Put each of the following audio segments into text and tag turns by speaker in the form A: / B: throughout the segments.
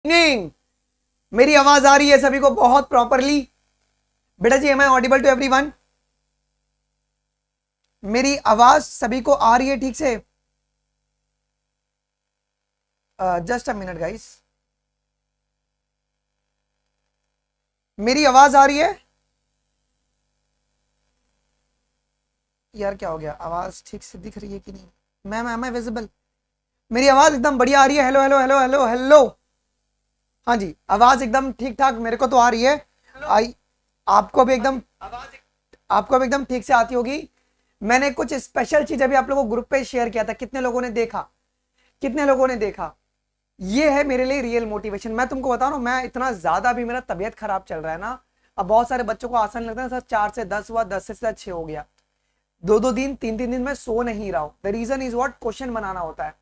A: नहीं, मेरी आवाज आ रही है सभी को बहुत प्रॉपरली? बेटा जी, am I audible to everyone? मेरी आवाज सभी को आ रही है ठीक से? जस्ट अ मिनट गाइस, मेरी आवाज आ रही है? यार क्या हो गया, आवाज ठीक से दिख रही है कि नहीं? Ma'am am I visible? मेरी आवाज एकदम बढ़िया आ रही है? Hello hello hello hello hello. हाँ जी, आवाज एकदम ठीक ठाक मेरे को तो आ रही है। आई, आपको भी एकदम, आपको भी एकदम ठीक से आती होगी। मैंने कुछ स्पेशल चीज अभी आप लोगों को ग्रुप पे शेयर किया था, कितने लोगों ने देखा? कितने लोगों ने देखा? ये है मेरे लिए रियल मोटिवेशन। मैं तुमको बताऊं ना, मैं इतना ज्यादा भी, मेरा तबियत खराब चल रहा है ना। अब बहुत सारे बच्चों को आसान लगता है सर, 4 से 10 हुआ, 10 से 6 हो गया। 2 2 दिन 3 3 दिन में सो नहीं रहा हूं। The reason is what, question बनाना होता है।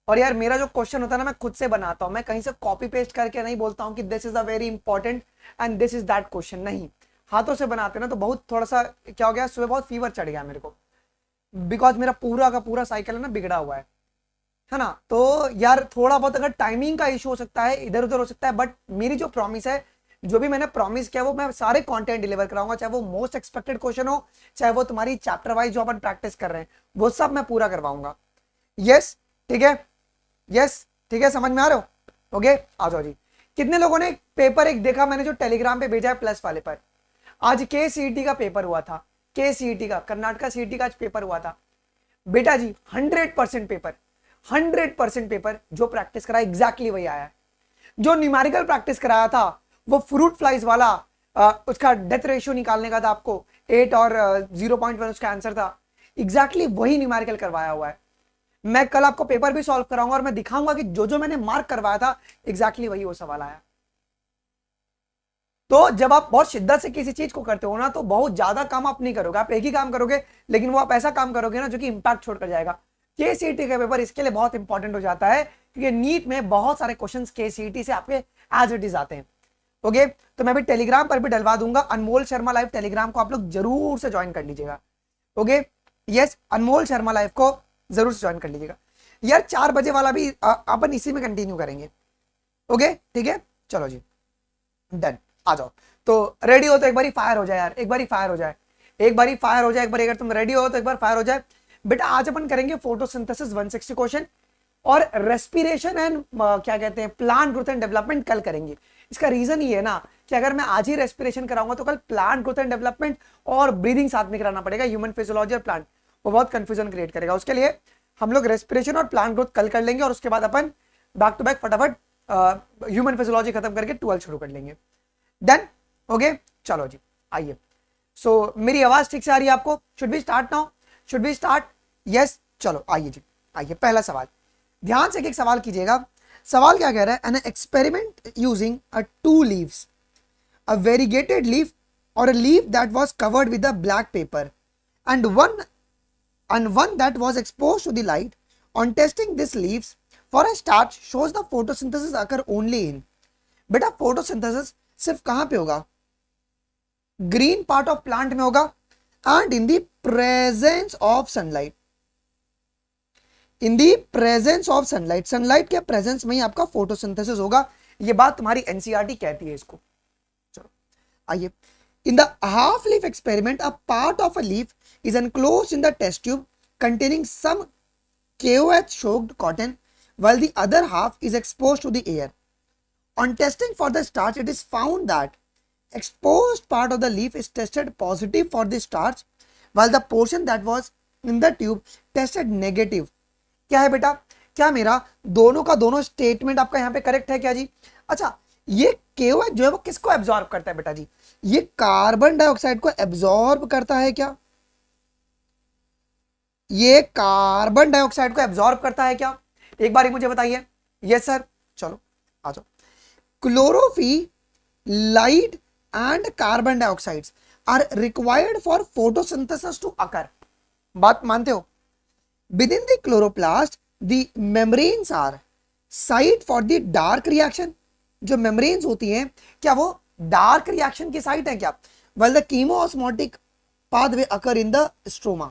A: और यार मेरा जो क्वेश्चन होता है ना, मैं खुद से बनाता हूं। मैं कहीं से कॉपी पेस्ट करके नहीं बोलता हूं कि this is a very important and this is that question, नहीं। हाथों से बनाते ना तो बहुत थोड़ा सा क्या हो गया, सुबह बहुत फीवर चढ़ गया मेरे को, बिकॉज मेरा पूरा का पूरा साइकिल है ना बिगड़ा हुआ है ना। तो यार थोड़ा बहुत अगर टाइमिंग का इशू हो सकता है, इधर उधर हो सकता है, बट मेरी जो प्रॉमिस है, जो भी मैंने प्रॉमिस किया, वो मैं सारे कंटेंट डिलीवर कराऊंगा। चाहे वो मोस्ट एक्सपेक्टेड क्वेश्चन हो, चाहे वो तुम्हारी चैप्टर वाइज जो अपन प्रैक्टिस कर रहे हैं, वो सब मैं पूरा करवाऊंगा। यस, ठीक है। यस, ठीक है, समझ में आ रहे हो? ओके, आ जाओ जी। कितने लोगों ने पेपर एक देखा मैंने जो टेलीग्राम पे भेजा है प्लस वाले पर? आज के सीईटी का पेपर हुआ था। के सीईटी का, कर्नाटका सीईटी का आज पेपर हुआ था बेटा जी। 100% पेपर, 100% पेपर जो प्रैक्टिस कराया एग्जैक्टली वही आया है। जो न्यूमेरिकल प्रैक्टिस कराया था, वो फ्रूट फ्लाइज वाला, उसका डेथ रेशियो निकालने का था आपको, 8 और 0.1 उसका आंसर था। एग्जैक्टली वही न्यूमेरिकल करवाया हुआ है। मैं कल आपको पेपर भी सॉल्व कराऊंगा और मैं दिखाऊंगा कि जो जो मैंने मार्क करवाया था एग्जैक्टली वही वो सवाल आया। तो जब आप बहुत शिद्दत से किसी चीज को करते हो ना, तो बहुत ज्यादा काम आप नहीं करोगे, आप एक ही काम करोगे, लेकिन वो आप ऐसा काम करोगे ना जो कि इंपैक्ट छोड़कर जाएगा। के सीईटी का पेपर इसके लिए बहुत इंपॉर्टेंट हो जाता है, क्योंकि नीट में बहुत सारे क्वेश्चंस के सीईटी से आपके एज इट इज आते हैं। ओके, तो मैं भी टेलीग्राम पर भी डलवा दूंगा, अनमोल शर्मा लाइव टेलीग्राम को आप लोग जरूर से ज्वाइन कर लीजिएगा। ओके, यस, अनमोल शर्मा लाइव को जरूर से ज्वाइन कर लीजिएगा। यार 4 बजे वाला भी अपन इसी में कंटिन्यू करेंगे। ओके, ठीक है, चलो जी, डन। आ जाओ। तो रेडी हो तो एक बारी फायर हो जाए यार, एक बारी फायर हो जाए, एक बारी फायर हो जाए, एक बारी अगर तुम रेडी हो तो एक बार फायर हो जाए। बेटा आज अपन करेंगे फोटोसिंथेसिस 160 क्वेश्चन, और रेस्पिरेशन एंड क्या कहते हैं, प्लांट ग्रोथ एंड डेवलपमेंट कल करेंगे। इसका रीजन ये है ना कि अगर मैं आज ही रेस्पिरेशन कराऊंगा तो कल प्लांट ग्रोथ एंड डेवलपमेंट और ब्रीदिंग साथ में कराना पड़ेगा, ह्यूमन फिजियोलॉजी और प्लांट, वो बहुत कंफ्यूजन क्रिएट करेगा। उसके लिए हम लोग रेस्पिरेशन और प्लांट ग्रोथ कल कर लेंगे, और उसके बाद अपन बैक टू बैक फटाफट ह्यूमन फिजियोलॉजी खत्म करके 12 शुरू कर लेंगे। डन, ओके, चलो जी, आइए। सो मेरी आवाज ठीक से आ रही है आपको? Should be start now? Should be start? Yes, चलो आइए जी, आइए। पहला सवाल, ध्यान से एक सवाल कीजिएगा। सवाल क्या कह रहा है? An experiment using a 2 leaves, a variegated leaf or a leaf that was covered with a black paper and one that was exposed to the light. On testing these leaves for a start shows the photosynthesis occur only in, बेटा photosynthesis सिर्फ कहां पे होगा? Green part of plant में होगा, and in the presence of sunlight. In the presence of sunlight, sunlight के presence में ही आपका फोटोसिंथेसिस होगा। ये बात तुम्हारी एनसीईआरटी कहती है इसको। चलो आइए। In the half leaf experiment, a part of a leaf is enclosed in the test tube containing some KOH soaked cotton, while the other half is exposed to the air. On testing for the starch, it is found that exposed part of the leaf is tested positive for the starch, while the portion that was in the tube tested negative. क्या है बेटा? क्या मेरा दोनों का दोनों statement आपका यहाँ पे करेक्ट है क्या जी? अच्छा, ये KOH जो है वो किसको एब्जॉर्ब करता है बेटा जी? ये कार्बन डाइऑक्साइड को एब्जॉर्ब करता है क्या? ये कार्बन डाइऑक्साइड को एब्जॉर्ब करता है क्या? एक बार मुझे बताइए। यस सर, चलो आ जाओ। Chlorophyll and carbon dioxides are required for photosynthesis to occur. बात मानते हो? Within the chloroplast, the membranes are site for the dark reaction. जो membranes होती हैं, क्या वो dark reaction की साइट है क्या? While the chemoosmotic pathway occur in the stroma.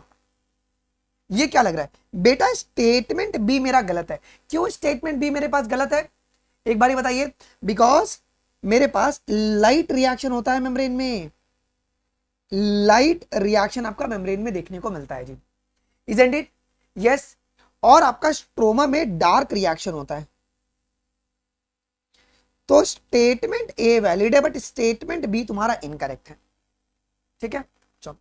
A: ये क्या लग रहा है बेटा? स्टेटमेंट बी मेरा गलत है। क्यों स्टेटमेंट बी मेरे पास गलत है? एक बार बताइए, बिकॉज मेरे पास लाइट रिएक्शन होता है मेम्ब्रेन में, लाइट रिएक्शन आपका मेम्ब्रेन में देखने को मिलता है जी, इजंट इट? यस। और आपका स्ट्रोमा में डार्क रिएक्शन होता है। तो स्टेटमेंट ए वैलिड है, बट स्टेटमेंट बी तुम्हारा इनकरेक्ट है। ठीक है, चलो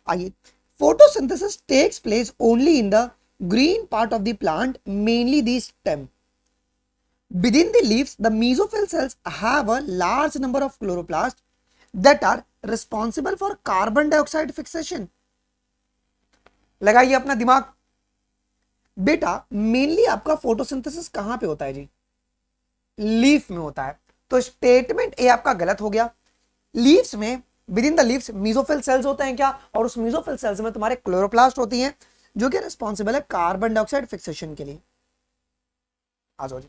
A: आइए। Photosynthesis takes place only in the green part of the plant, mainly the stem. Within the leaves, the mesophyll cells have a large number of chloroplasts that are responsible for carbon dioxide fixation. लगाइए अपना दिमाग। बेटा mainly आपका photosynthesis कहां पे होता है जी? Leaf में होता है। तो स्टेटमेंट ए आपका गलत हो गया। लीव्स में, with in the leaves mesophyll cells होते हैं क्या? और उस मेसोफिल सेल्स में तुम्हारे क्लोरोप्लास्ट होती हैं जो कि रिस्पॉन्सिबल है कार्बन डाइऑक्साइड फिक्सेशन के लिए। आ जाओ जी।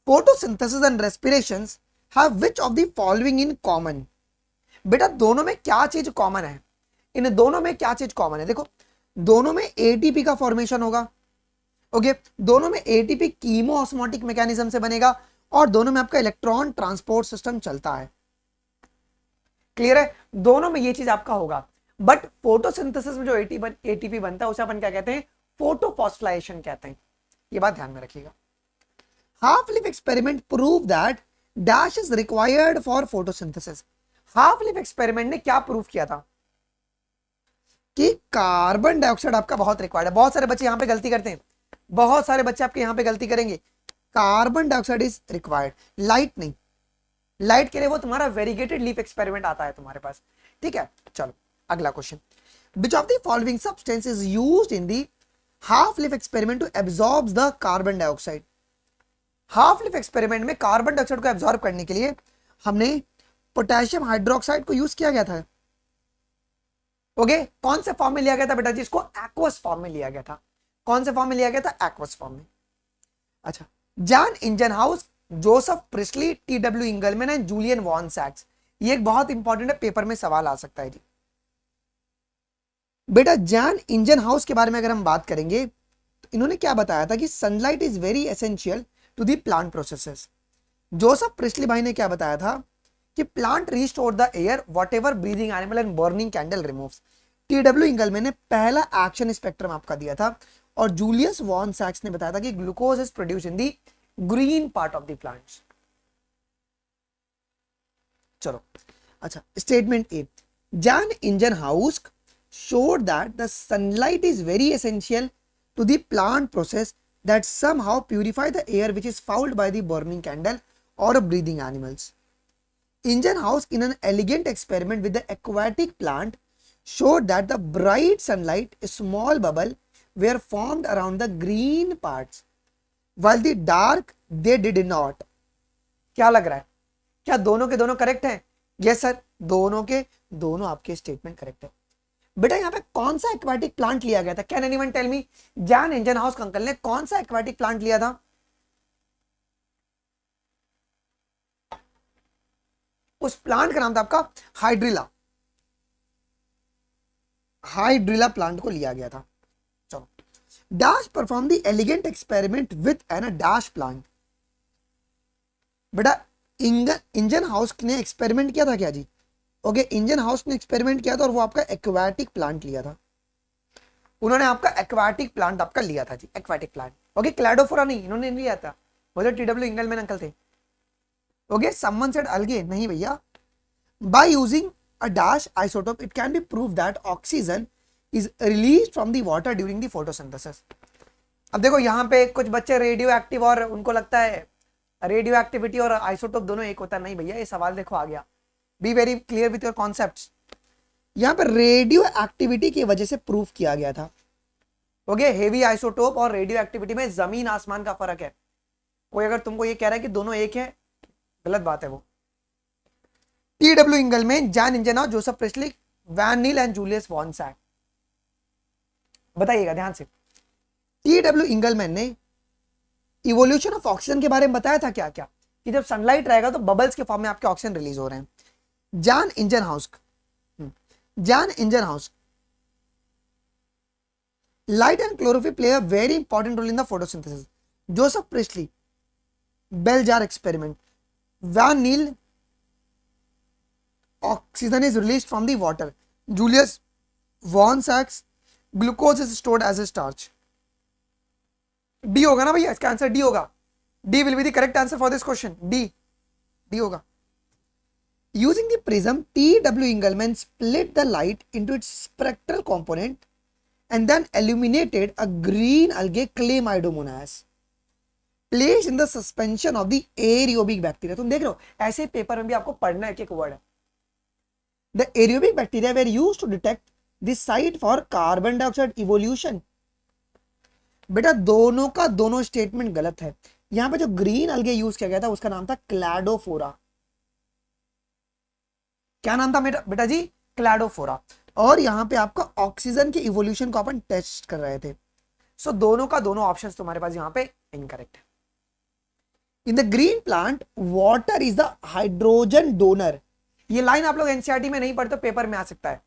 A: Photosynthesis and respirations have which of the following in common? बेटा दोनों में क्या चीज कॉमन है? इन दोनों में क्या चीज कॉमन है? देखो दोनों में एटीपी का फॉर्मेशन होगा। ओके, दोनों में एटीपी कीमो ऑस्मोटिक मैकेनिज्म से बनेगा और दोनों में आपका इलेक्ट्रॉन ट्रांसपोर्ट सिस्टम चलता है। क्लियर है? दोनों में ये चीज आपका होगा। बट फोटोसिंथेसिस में जो एटीपी बनता है उसे अपन क्या कहते हैं? फोटोफॉस्फोराइलेशन कहते हैं। ये बात ध्यान में रखिएगा। Half leaf experiment prove that dash is required for photosynthesis. Half leaf experiment ने क्या प्रूव किया था? कि कार्बन डाइऑक्साइड आपका बहुत रिक्वायर्ड है। बहुत सारे बच्चे यहां पे गलती करते हैं, बहुत सारे बच्चे आपके यहां पे गलती करेंगे। Carbon dioxide is required, light नहीं। लाइट के लिए वो तुम्हारा वेरीगेटेड लीफ एक्सपेरिमेंट आता है तुम्हारे पास। ठीक है, चलो अगला question. Which of the following substance is used in the half leaf experiment to absorb the carbon dioxide? Half leaf experiment में कार्बन डाइऑक्साइड को एब्जॉर्ब करने के लिए हमने पोटेशियम हाइड्रोक्साइड को यूज किया गया था। ओके, कौन से फॉर्म में लिया गया था बेटा जी? इसको एक्वस फॉर्म में लिया गया था। कौन से फॉर्म में लिया गया था? एक्वस फॉर्म में। अच्छा, John Ingenhousz, Joseph Priestley, T W. Engelmann and Julian von सैक्स। ये एक बहुत इंपॉर्टेंट है, पेपर में सवाल आ सकता है जी। बेटा जॉन इंजनहाउस के बारे में अगर हम बात करेंगे तो इन्होंने क्या बताया था कि sunlight is very essential to the plant processes. Joseph Priestley भाई ने क्या बताया था कि plant restore the air whatever breathing animal and burning candle removes. T W. Engelmann ने पहला एक्शन स्पेक्ट्रम आपका दिया था और जूलियस वॉन सैक्स ने बताया था कि glucose is produce in the green part of the plants. चलो अच्छा, statement A, John Ingenhousz showed that the sunlight is very essential to the plant process that somehow purify the air which is fouled by the burning candle or breathing animals. Ingenhouse, in an elegant experiment with the aquatic plant, showed that the bright sunlight, a small bubble, were formed around the green parts, while the dark they did not. क्या लग रहा है? क्या दोनों के दोनों correct हैं? Yes sir, दोनों के दोनों आपके स्टेटमेंट करेक्ट है। बेटा यहाँ पे कौन सा एक्वाटिक प्लांट लिया गया था? Can anyone tell me? John Ingenhousz uncle ने कौन सा एक्वाटिक प्लांट लिया था? उस प्लांट का नाम था आपका हाइड्रिला। हाइड्रिला प्लांट को लिया गया था। चलो, dash perform the elegant experiment with an dash plant. बेटा इंजनहाउस ने एक्सपेरिमेंट किया था क्या जी? ओके, इंजनहाउस ने एक्सपेरिमेंट किया था और वो आपका एक्वाटिक प्लांट लिया था। उन्होंने आपका एक्वाटिक प्लांट आपका लिया था जी, एक्वाटिक प्लांट। ओके, क्लैडोफोरा नहीं, इन्होंने नहीं लिया था, वो तो टी.डब्ल्यू. इंगलमैन अंकल थे। ओके, समवन सेड अलगे, नहीं भैया। By using a dash isotope it can be prove that oxygen is release from the water during the photosynthesis. अब देखो यहाँ पे कुछ बच्चे रेडियो एक्टिव और उनको लगता है रेडियो एक्टिविटी और आइसोटोप दोनों एक होता है। नहीं भैया, ये सवाल देखो आ गया। Be very clear with your concepts. यहाँ पर रेडियो एक्टिविटी की वजह से प्रूफ किया गया था। ओके, हेवी आइसोटोप और रेडियो एक्टिविटी में जमीन आसमान का फर्क है। कोई अगर तुमको ये कह रहा है कि दोनों एक है, गलत बात है वो। T W. Engelmann, John Ingenhousz, Joseph Priestley, Van Niel and Julius von सैक्स। बताइएगा ध्यान से। टी.डब्ल्यू. इंगलमैन ने इवोल्यूशन ऑफ ऑक्सीजन के बारे में बताया था क्या क्या, कि जब सनलाइट रहेगा तो बबल्स के फॉर्म में आपके ऑक्सीजन रिलीज हो रहे हैं। John Ingenhousz, light and chlorophyll play a very important role in the photosynthesis. Joseph Priestley, bell jar experiment, vanillin oxygen is released from the water. Julius von Sachs, glucose is stored as a starch. D होगा ना भैया, इसका answer D होगा. D will be the correct answer for this question. D होगा. Using the prism, T.W. Engelmann split the light into its spectral component and then illuminated a green algae Chlamydomonas placed in the suspension of the aerobic bacteria. तुम देख रहे हो ऐसे paper में भी आपको पढ़ना है, एक वर्ड है. The aerobic bacteria were used to detect the site for carbon dioxide evolution. बेटा दोनों का दोनों स्टेटमेंट गलत है. यहां पे जो ग्रीन अलगे यूज किया गया था उसका नाम था क्लैडोफोरा. क्या नाम था बेटा जी? क्लैडोफोरा. और यहां पे आपका ऑक्सीजन के इवोल्यूशन को अपन टेस्ट कर रहे थे. सो दोनों का दोनों ऑप्शन तुम्हारे पास यहां पे इनकरेक्ट है. In the green plant water is the hydrogen donor. ये लाइन आप लोग एनसीईआरटी में नहीं पढ़ते, पेपर में आ सकता है.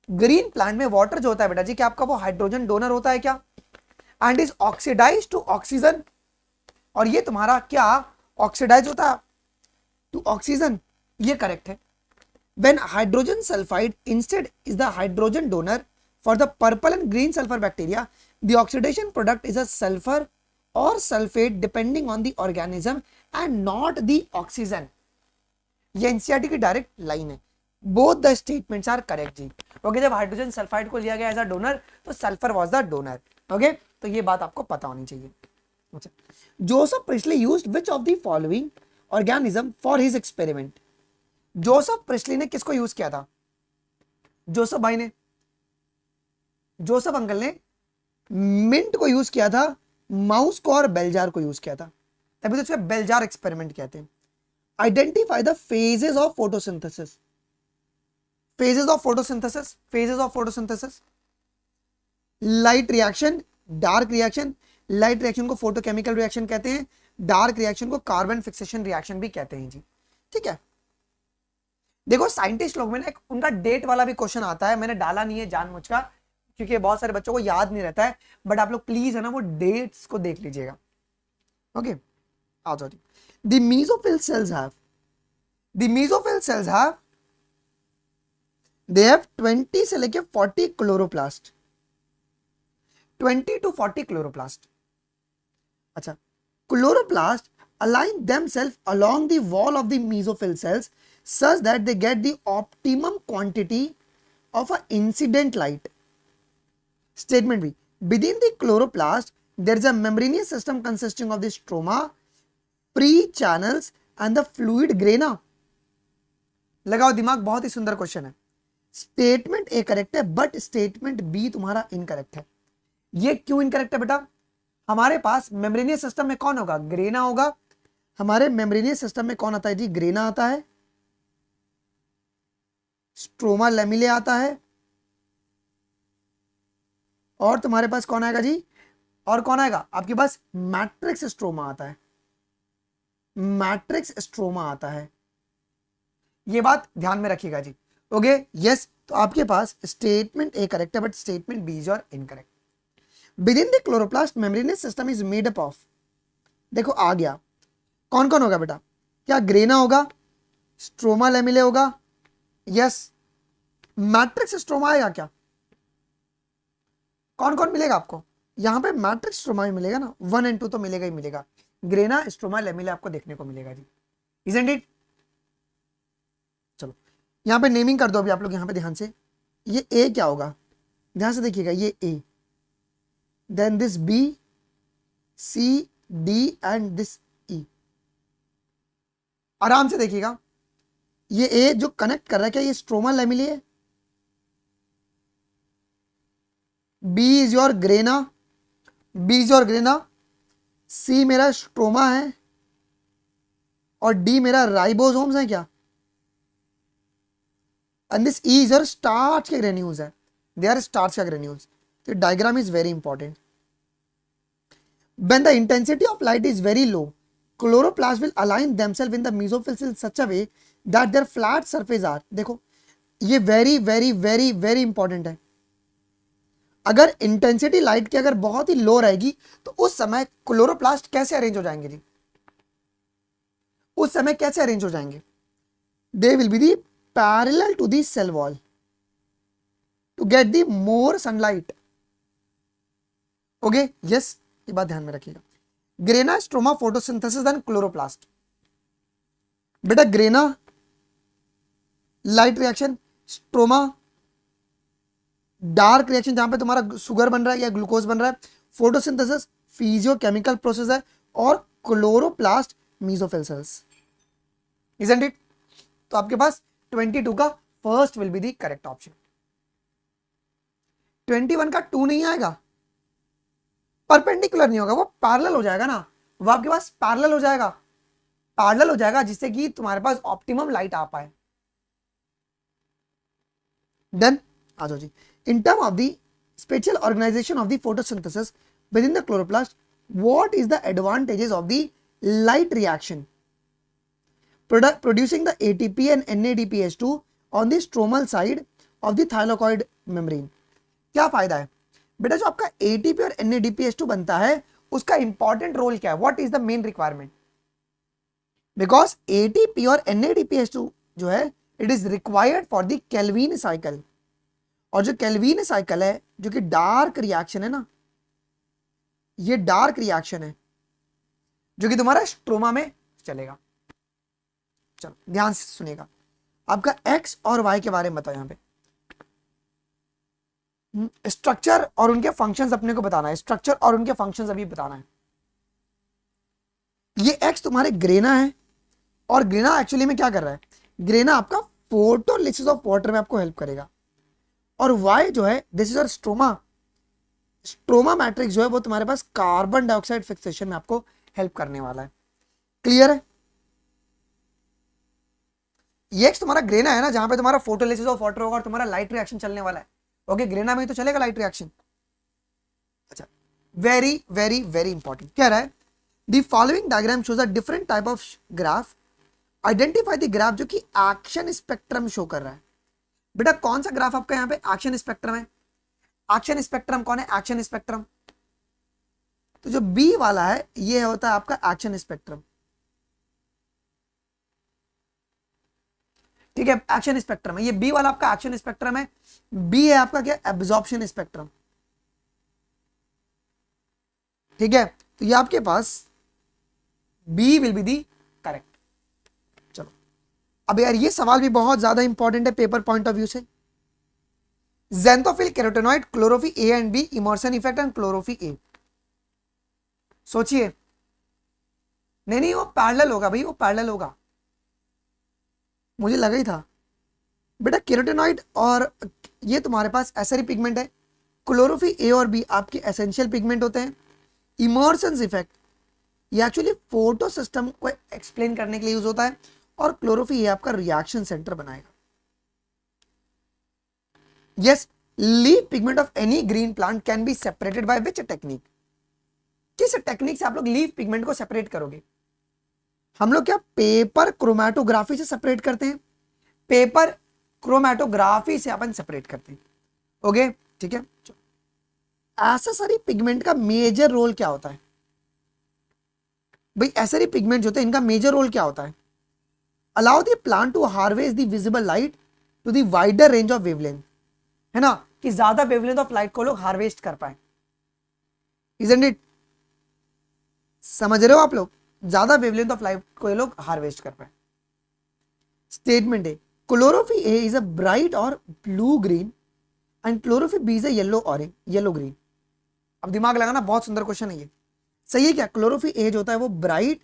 A: ग्रीन प्लांट में वाटर जो होता है बेटा जी, क्या आपका वो हाइड्रोजन डोनर होता है क्या? And is oxidise to oxygen. और ये तुम्हारा क्या ऑक्सीडाइज होता है टू ऑक्सीजन. ये करेक्ट है. When hydrogen sulfide instead is the hydrogen donor for the purple and green sulfur bacteria, the oxidation product is a sulfur or sulfate depending on the organism and not the oxygen. ये NCERT की direct line है. Both the statements are correct जी. Okay, जब hydrogen sulphide को लिया गया as a donor तो sulphur was the donor. Okay, तो ये बात आपको पता होनी चाहिए. अच्छा, Joseph Priestley used which of the following organism for his experiment. Joseph Priestley ने किसको यूज किया था? जोसेफ भाई ने, जोसेफ अंकल ने मिंट को यूज किया था, माउस को और बेलजार को यूज किया था. तभी तो उसको बेलजार एक्सपेरिमेंट कहते हैं. Identify the phases of photosynthesis. Phases of photosynthesis, phases of photosynthesis. Light reaction, dark reaction. Light reaction को फोटोकेमिकल रिएक्शन कहते हैं, डार्क रिएक्शन को कार्बन फिक्सेशन रिएक्शन भी कहते हैं जी. ठीक है, देखो साइंटिस्ट लोग में ना उनका डेट वाला भी क्वेश्चन आता है. मैंने डाला नहीं है जानबूझ का, क्योंकि बहुत सारे बच्चों को याद नहीं रहता है. बट आप लोग प्लीज है ना वो डेट्स को देख लीजिएगा. ओके, आ जाओ. The mesophyll cells have, the mesophyll cells have, they have 20 से लेके 40 क्लोरोप्लास्ट. 20 to 40 chloroplast. अच्छा, chloroplast align themselves along the wall of the mesophyll cells such that they get the optimum quantity of a incident light. Statement B. Within the chloroplast, there is a membranous system consisting of the stroma, pre-channels and the fluid grana. लगाओ दिमाग, बहुत ही सुंदर question है. Statement A correct है but statement B तुम्हारा incorrect है. ये क्यों इनकरेक्ट है बेटा? हमारे पास मेम्ब्रेनियस सिस्टम में कौन होगा? ग्रेना होगा. हमारे मेम्ब्रेनियस सिस्टम में कौन आता है जी? ग्रेना आता है, स्ट्रोमा लेमिले आता है, और तुम्हारे पास कौन आएगा जी? और कौन आएगा आपके पास? मैट्रिक्स स्ट्रोमा आता है. मैट्रिक्स स्ट्रोमा आता है. ये बात ध्यान में रखिएगा जी. Okay, yes. तो आपके पास स्टेटमेंट ए करेक्ट है बट स्टेटमेंट बी इज और incorrect. Within the chloroplast membranosus system is made up of, देखो आ गया, कौन कौन होगा बेटा? क्या ग्रेना होगा, स्ट्रोमा लेमिले होगा, यस. मैट्रिक्स स्ट्रोमा आएगा क्या? कौन कौन मिलेगा आपको यहां पे? मैट्रिक्स स्ट्रोमा ही मिलेगा ना, 1 और 2 तो मिलेगा ही मिलेगा. ग्रेना, स्ट्रोमा लेमिले आपको देखने को मिलेगा जी. Isn't it? चलो यहां पे नेमिंग कर दो अभी आप लोग, यहां पे ध्यान से. ये ए क्या होगा? ध्यान से देखिएगा, ये A, then this B, C, D and this E. आराम से देखिएगा, ये ए जो कनेक्ट कर रहा है क्या ये स्ट्रोमा लेमिले है? B is your grana, B is your grana, C मेरा स्ट्रोमा है और डी मेरा राइबोसोम्स है क्या? And this E is your starch के ग्रेन्यूल्स है, दे आर स्टार्च का ग्रेन्यूल्स. तो diagram is very important. When the intensity of light is very low, chloroplasts will align themselves in the mesophyll in such a way that their flat surface are, देखो ये very very very very important है. अगर intensity light की अगर बहुत ही लो रहेगी तो उस समय क्लोरोप्लास्ट कैसे अरेंज हो जाएंगे जी? उस समय कैसे अरेंज हो जाएंगे? They will be the parallel to the cell wall to get the more sunlight. Okay, yes, ये बात ध्यान में रखिएगा। Grana, stroma, photosynthesis and chloroplast. बेटा grana light reaction, stroma dark reaction जहां पे तुम्हारा शुगर बन रहा है या ग्लूकोज बन रहा है, फोटोसिंथेसिस फिजियोकेमिकल प्रोसेस है, और chloroplast mesophyll cells. Isn't it? तो आपके पास 22 का first will be the correct option. 21 का 2 नहीं आएगा, परपेंडिकुलर नहीं होगा, वो पैरेलल हो जाएगा ना, वो आपके पास पैरेलल हो जाएगा, पैरेलल हो जाएगा जिससे कि तुम्हारे पास ऑप्टिमम लाइट आ पाए। डन, आ जाओ जी। In terms of the spatial organization of the photosynthesis within the chloroplast, what is the advantages of the light reaction producing the ATP and NADPH2 on the stromal side of the thylakoid membrane? क्या फायदा है बेटा? जो आपका ATP और NADPH2 बनता है उसका इंपॉर्टेंट रोल क्या है? What is the main requirement? Because ATP और NADPH2 जो है it is required for the Calvin cycle, और जो केल्विन साइकिल है जो कि डार्क रिएक्शन है ना, ये डार्क रिएक्शन है जो कि तुम्हारा स्ट्रोमा में चलेगा। चलो ध्यान से सुनेगा, आपका एक्स और वाई के बारे में बताओ। यहां पे स्ट्रक्चर और उनके फंक्शंस अपने को बताना है, स्ट्रक्चर और उनके फंक्शंस अभी बताना है। ये एक्स तुम्हारे ग्रेना है, और ग्रेना एक्चुअली में क्या कर रहा है? ग्रेना आपका फोटोलिसिस ऑफ वाटर में आपको हेल्प करेगा, और Y जो है this is your stroma. Stroma matrix जो है वो तुम्हारे पास कार्बन डाइऑक्साइड फिक्सेशन में आपको हेल्प करने वाला है। क्लियर है? ये X तुम्हारा ग्रेना है ना, जहां पे तुम्हारा फोटोलिसिस ऑफ वाटर होगा और तुम्हारा लाइट रिएक्शन चलने वाला है। ओके, ग्रेना में ही तो चलेगा लाइट रिएक्शन। अच्छा, वेरी वेरी वेरी इंपॉर्टेंट कह रहा है, the following diagram shows a different type of graph, identify the graph जो कि एक्शन स्पेक्ट्रम शो कर रहा है। बेटा कौन सा ग्राफ आपका यहाँ पे एक्शन स्पेक्ट्रम है? एक्शन स्पेक्ट्रम कौन है? एक्शन स्पेक्ट्रम तो जो बी वाला है ये होता है आपका एक्शन स्पेक्ट्रम। ठीक है, एक्शन स्पेक्ट्रम है ये, बी वाला आपका एक्शन स्पेक्ट्रम है। बी है आपका क्या? Absorption spectrum. ठीक है, तो ये आपके पास B will be the correct. चलो अब यार ये सवाल भी बहुत ज्यादा इंपॉर्टेंट है पेपर पॉइंट ऑफ व्यू से। Xanthophyll, carotenoid, chlorophyll A and B, Emerson effect and chlorophyll A. सोचिए, नहीं वो पैरेलल होगा भाई, वो पैरेलल होगा, मुझे लगा ही था। बेटा कैरोटेनॉइड और ये तुम्हारे पास एसरी पिगमेंट है, क्लोरोफिल ए और बी आपके एसेंशियल पिगमेंट होते हैं। इमर्सन इफेक्ट ये एक्चुअली फोटो सिस्टम को एक्सप्लेन करने के लिए यूज होता है, और क्लोरोफिल ये आपका रिएक्शन सेंटर बनाएगा। Yes, leaf pigment of any green plant can be separated by which technique? किस टेक्निक से आप लोग लीफ पिगमेंट को सेपरेट करोगे? हम लोग क्या पेपर क्रोमैटोग्राफी से सेपरेट करते हैं, पेपर क्रोमैटोग्राफी से अपन सेपरेट करते हैं। ओके ठीक है, एसेसरी पिगमेंट का मेजर रोल क्या होता है भाई? एसेसरी पिगमेंट जो होते हैं इनका मेजर रोल क्या होता है? Allow the plant to harvest the visible light to the wider range of wavelength, है ना, कि ज्यादा वेवलेंथ ऑफ लाइट को लोग हार्वेस्ट कर पाए। Isn't it? समझ रहे हो आप लोग? ज्यादा वेवलेंथ ऑफ लाइट को ये लोग हार्वेस्ट कर पाए। स्टेटमेंट है, chlorophyll A is a bright और blue green and chlorophyll B is a yellow orange, yellow green. अब दिमाग लगाना, बहुत सुंदर क्वेश्चन है ये। सही है क्या? क्लोरोफिल ए जो होता है वो ब्राइट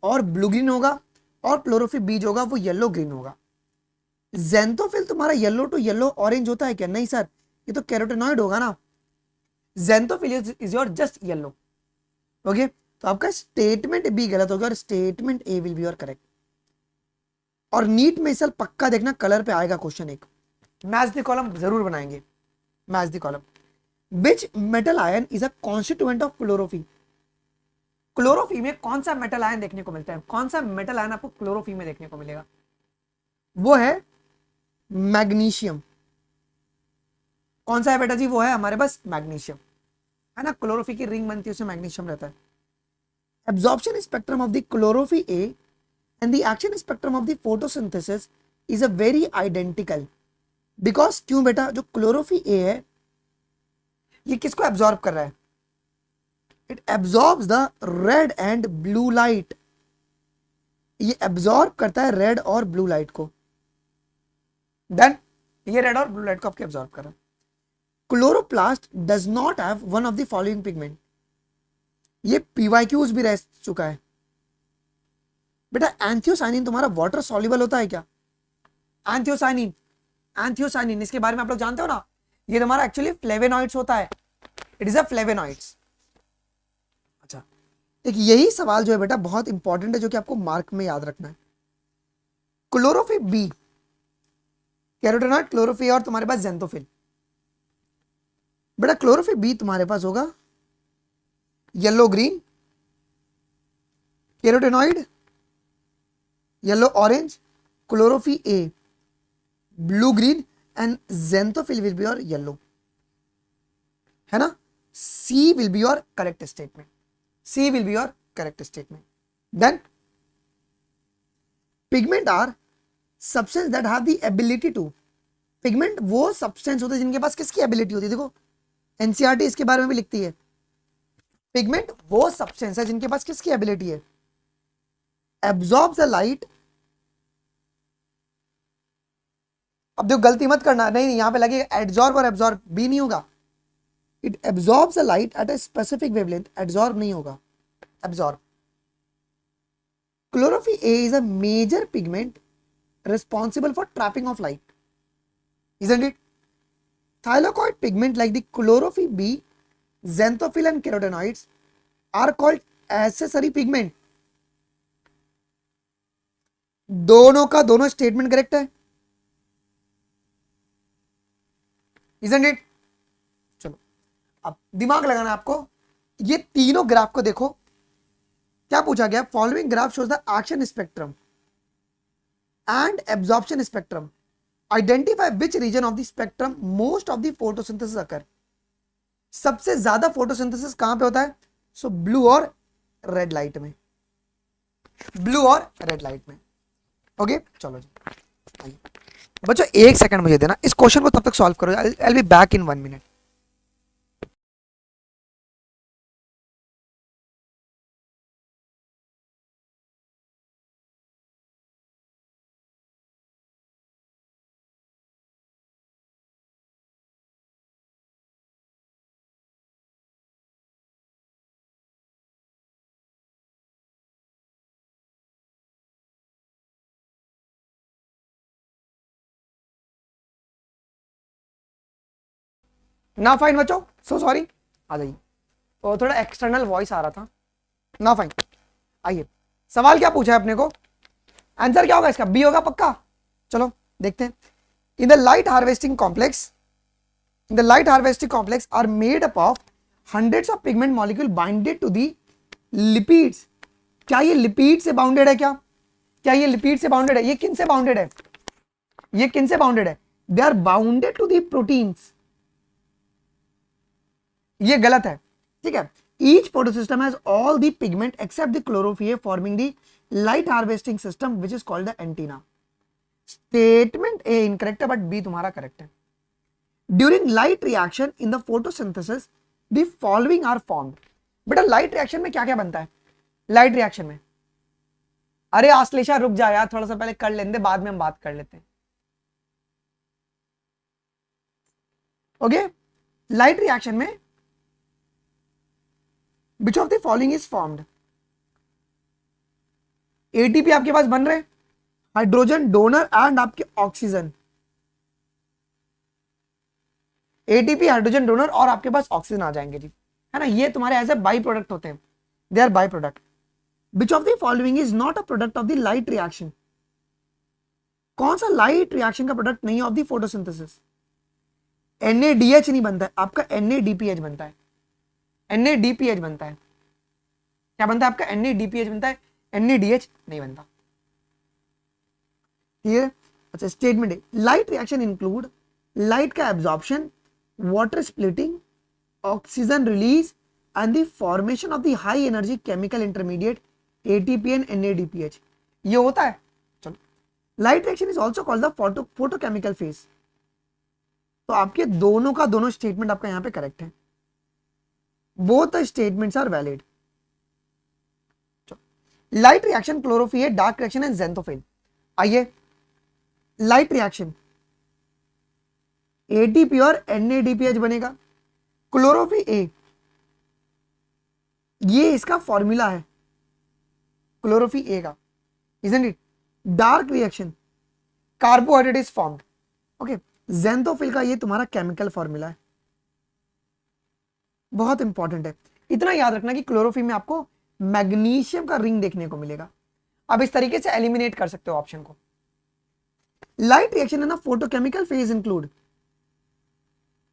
A: और ब्लू ग्रीन होगा, और क्लोरोफिल बी जो होगा वो येलो ग्रीन होगा। ज़ैंथोफिल तुम्हारा येलो टू येलो ऑरेंज होता है क्या? नहीं सर, ये तो कैरोटेनॉइड होगा ना। Xanthophyll is your just yellow. Okay, तो आपका स्टेटमेंट बी गलत होगा और statement A will be your correct. और नीट में इस पक्का देखना कलर पे आएगा क्वेश्चन एक, मैच द कॉलम जरूर बनाएंगे, match the column. Which metal ion is a constituent of chlorophyll? Chlorophyll में कौन सा मेटल आयन देखने को मिलता है? कौन सा मेटल आयन आपको क्लोरोफिल में देखने को मिलेगा? वो है मैग्नीशियम। कौन सा है बेटा जी? वो है हमारे पास मैग्नीशियम, है ना। क्लोरोफिल की रिंग बनती है उसमें मैग्नीशियम रहता है। Absorption spectrum of the chlorophyll A and the action spectrum of the photosynthesis is a very identical, because क्यों बेटा, जो क्लोरोफिल ए है ये किसको एब्जॉर्ब कर रहा है, it absorbs the red and blue light, ये एब्जॉर्ब करता है रेड और ब्लू लाइट को, देन ये रेड और ब्लू लाइट को आपके एब्जॉर्ब कर रहा है। Chloroplast does not have one of the following pigment, ये पीवाईक्यूज भी रह चुका है बेटा। एंथियोसाइनिन तुम्हारा वाटर सॉल्युबल होता है क्या, एंथियोसाइनिन, एंथियोसाइनिन इसके बारे में आप लोग जानते हो ना, ये तुम्हारा एक्चुअली फ्लेवेनॉइड्स होता है, इट इज अ फ्लेवेनॉइड्स। अच्छा, एक यही सवाल जो है बेटा बहुत इंपॉर्टेंट है, जो कि आपको मार्क में याद रखना है। क्लोरोफिल बी, कैरोटेनॉइड, क्लोरोफिल और तुम्हारे पास ज़ेंथोफिल। बेटा क्लोरोफिल बी तुम्हारे पास होगा yellow green, carotenoid yellow orange, chlorophyll A blue green and xanthophyll will be your yellow, है ना। C will be your correct statement, C will be your correct statement. Then pigment are substance that have the ability to, pigment वो substance होते हैं जिनके पास किसकी ability होती है, देखो एनसीईआरटी इसके बारे में भी लिखती है, पिगमेंट वो सब्सटेंस है जिनके पास किसकी एबिलिटी है, एब्जॉर्ब द लाइट। अब देखो गलती मत करना, नहीं यहां पे लगेगा एब्जॉर्ब और एब्जॉर्ब, भी नहीं होगा, it absorbs the light at a specific wavelength, absorb नहीं होगा, absorb. Chlorophyll A is a major pigment responsible for trapping of light, isn't it? Thylakoid pigment like the chlorophyll B, xanthophyll and carotenoids are called accessory pigment. दोनों का दोनों statement correct है, isn't it? चलो अब दिमाग लगाना आपको, ये तीनों ग्राफ को देखो, क्या पूछा गया, following graph shows the action spectrum and absorption spectrum, identify which region of the spectrum most of the photosynthesis occur, सबसे ज्यादा फोटोसिंथेसिस कहां पे होता है, सो ब्लू और रेड लाइट में, ब्लू और रेड लाइट में। ओके चलो जी बच्चों एक सेकंड मुझे देना, इस क्वेश्चन को तब तक सॉल्व करो, I will be back in 1 minute. ना फाइन बच्चों, सो सॉरी, आ जाइए, तो थोड़ा एक्सटर्नल वॉइस आ रहा था, ना फाइन। आइए सवाल क्या पूछा है अपने को, आंसर क्या होगा इसका, बी होगा पक्का। चलो देखते हैं। In the light harvesting complex, in the light harvesting complex are made up of hundreds of pigment molecule binded to the lipids. क्या ये लिपिड से बाउंडेड है, क्या ये लिपिड से बाउंडेड है, ये किन से बाउंडेड है, ये किन से बाउंडेड है, they are bounded to the proteins, ये गलत है, ठीक है। Each photosystem has all the pigment except the chlorophyll forming the light harvesting system which is called the antenna. Statement A incorrect है but B तुम्हारा correct है। During light reaction in the photosynthesis, the following are formed. बेटा light reaction में क्या क्या बनता है, light reaction में, अरे आश्लेषा रुक जा यार, थोड़ा सा पहले कर लेते, बाद में हम बात कर लेते हैं। ओके लाइट रिएक्शन में which of the following is formed, ATP आपके पास बन रहे, हाइड्रोजन डोनर एंड आपके ऑक्सीजन, एटीपी हाइड्रोजन डोनर और आपके पास ऑक्सीजन आ जाएंगे जी, है ना, ये तुम्हारे एज ए बाई प्रोडक्ट होते हैं, they are by product. Which of the following is not a product of the light reaction, कौन सा लाइट रिएक्शन का प्रोडक्ट नहीं है ऑफ द फोटोसिंथेसिस, NADH नहीं बनता है आपका, NADPH बनता है, NADPH बनता है, क्या बनता है आपका, NADPH बनता है, NADH नहीं बनता, ठीक है। अच्छा स्टेटमेंट है, लाइट रिएक्शन इंक्लूड लाइट का absorption, water splitting, oxygen release and the formation of the high energy chemical intermediate ATP and NADPH। ये होता है। चलो, light reaction is also called the photochemical phase. तो आपके दोनों का दोनों स्टेटमेंट आपका यहां पे करेक्ट है, both the statements are valid. Light reaction chlorophyll, dark reaction and xanthophyll. आइए, लाइट रिएक्शन एटीपी और NADPH बनेगा, क्लोरोफिल ए, ये इसका फॉर्मूला है क्लोरोफिल ए का, isn't it? Dark reaction carbohydrate is formed, okay. Xanthophyll का ये तुम्हारा केमिकल फॉर्मूला है, बहुत इंपॉर्टेंट है। इतना याद रखना कि क्लोरोफिल में आपको मैग्नीशियम का रिंग देखने को मिलेगा। अब इस तरीके से एलिमिनेट कर सकते हो ऑप्शन को। Light reaction and the photochemical phase include,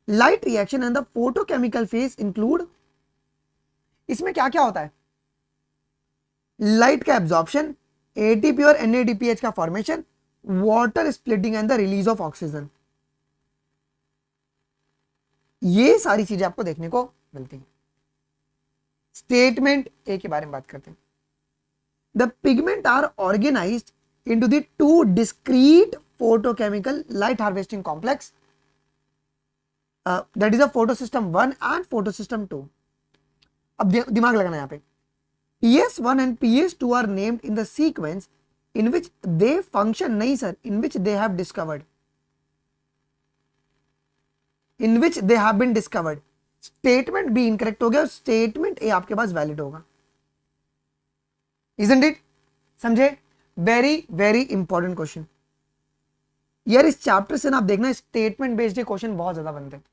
A: light reaction and the photochemical phase include, इसमें क्या क्या होता है? लाइट का एब्जॉर्प्शन, एटीपी और NADPH का formation, water splitting and the release of oxygen, ये सारी चीजें आपको देखने को मिलती हैं। स्टेटमेंट ए के बारे में बात करते हैं। The pigment are organised into the two discrete photochemical light harvesting complex, that is a photosystem 1 and photosystem 2। अब दिमाग लगाना यहां पे, PS1 and PS2 are named in the sequence in which they function, नहीं sir, in which they have discovered, in which they have been discovered। Statement B incorrect हो गया और statement A आपके पास वैलिड होगा, isn't it? समझे? Very very important question यार, इस chapter से ना आप देखना स्टेटमेंट बेस्ड क्वेश्चन बहुत ज्यादा बनते हैं।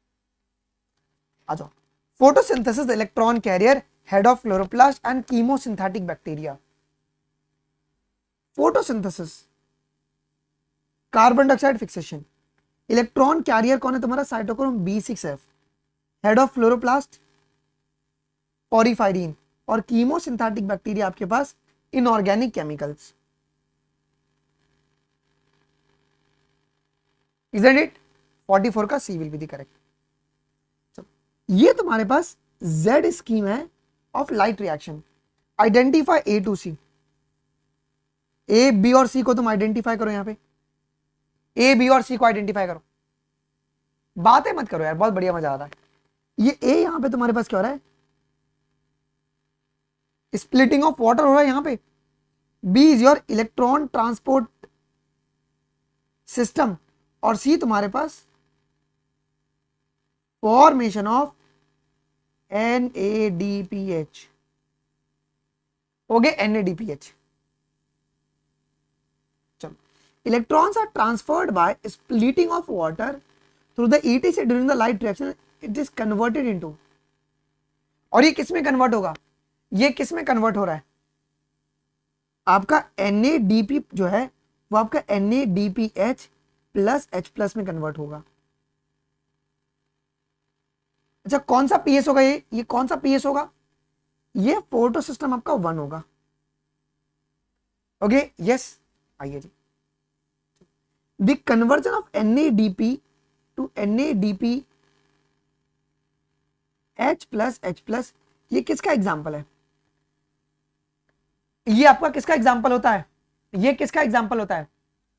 A: आ जाओ, photosynthesis, electron carrier, head of chloroplast and chemosynthetic bacteria. Photosynthesis, carbon dioxide fixation. Electron carrier कौन है तुम्हारा? Cytochrome B6F। Head of chloroplast porphyrin, और कीमोसिंथेटिक बैक्टीरिया आपके पास इनऑर्गेनिक केमिकल्स, isn't it? 44 का सी विल बी द करेक्ट। ये तुम्हारे पास Z scheme है of light reaction. Identify A to C, A B और C को तुम आइडेंटिफाई करो, यहां पे A B और C को आइडेंटिफाई करो, बातें मत करो यार, बहुत बढ़िया मजा आता है। ये A यहां पे तुम्हारे पास क्या हो रहा है? स्प्लिटिंग ऑफ वाटर हो रहा है यहां पे। B is your electron transport system, और C तुम्हारे पास फॉर्मेशन ऑफ NADPH हो गए, NADPH। चलो, electrons are transferred by splitting of water through the ETC during the light reaction, it is converted into, और ये किस में कन्वर्ट होगा? ये किस में कन्वर्ट हो रहा है? आपका NADP जो है वो आपका NADPH प्लस H+ में कन्वर्ट होगा। अच्छा, कौन सा PS होगा? ये कौन सा PS होगा? ये फोटो सिस्टम आपका 1 होगा। ओके, यस, आइए जी। The conversion of NADP to NADP H+, ये किसका एग्जाम्पल है? ये आपका किसका एग्जाम्पल होता है? ये किसका एग्जाम्पल होता है?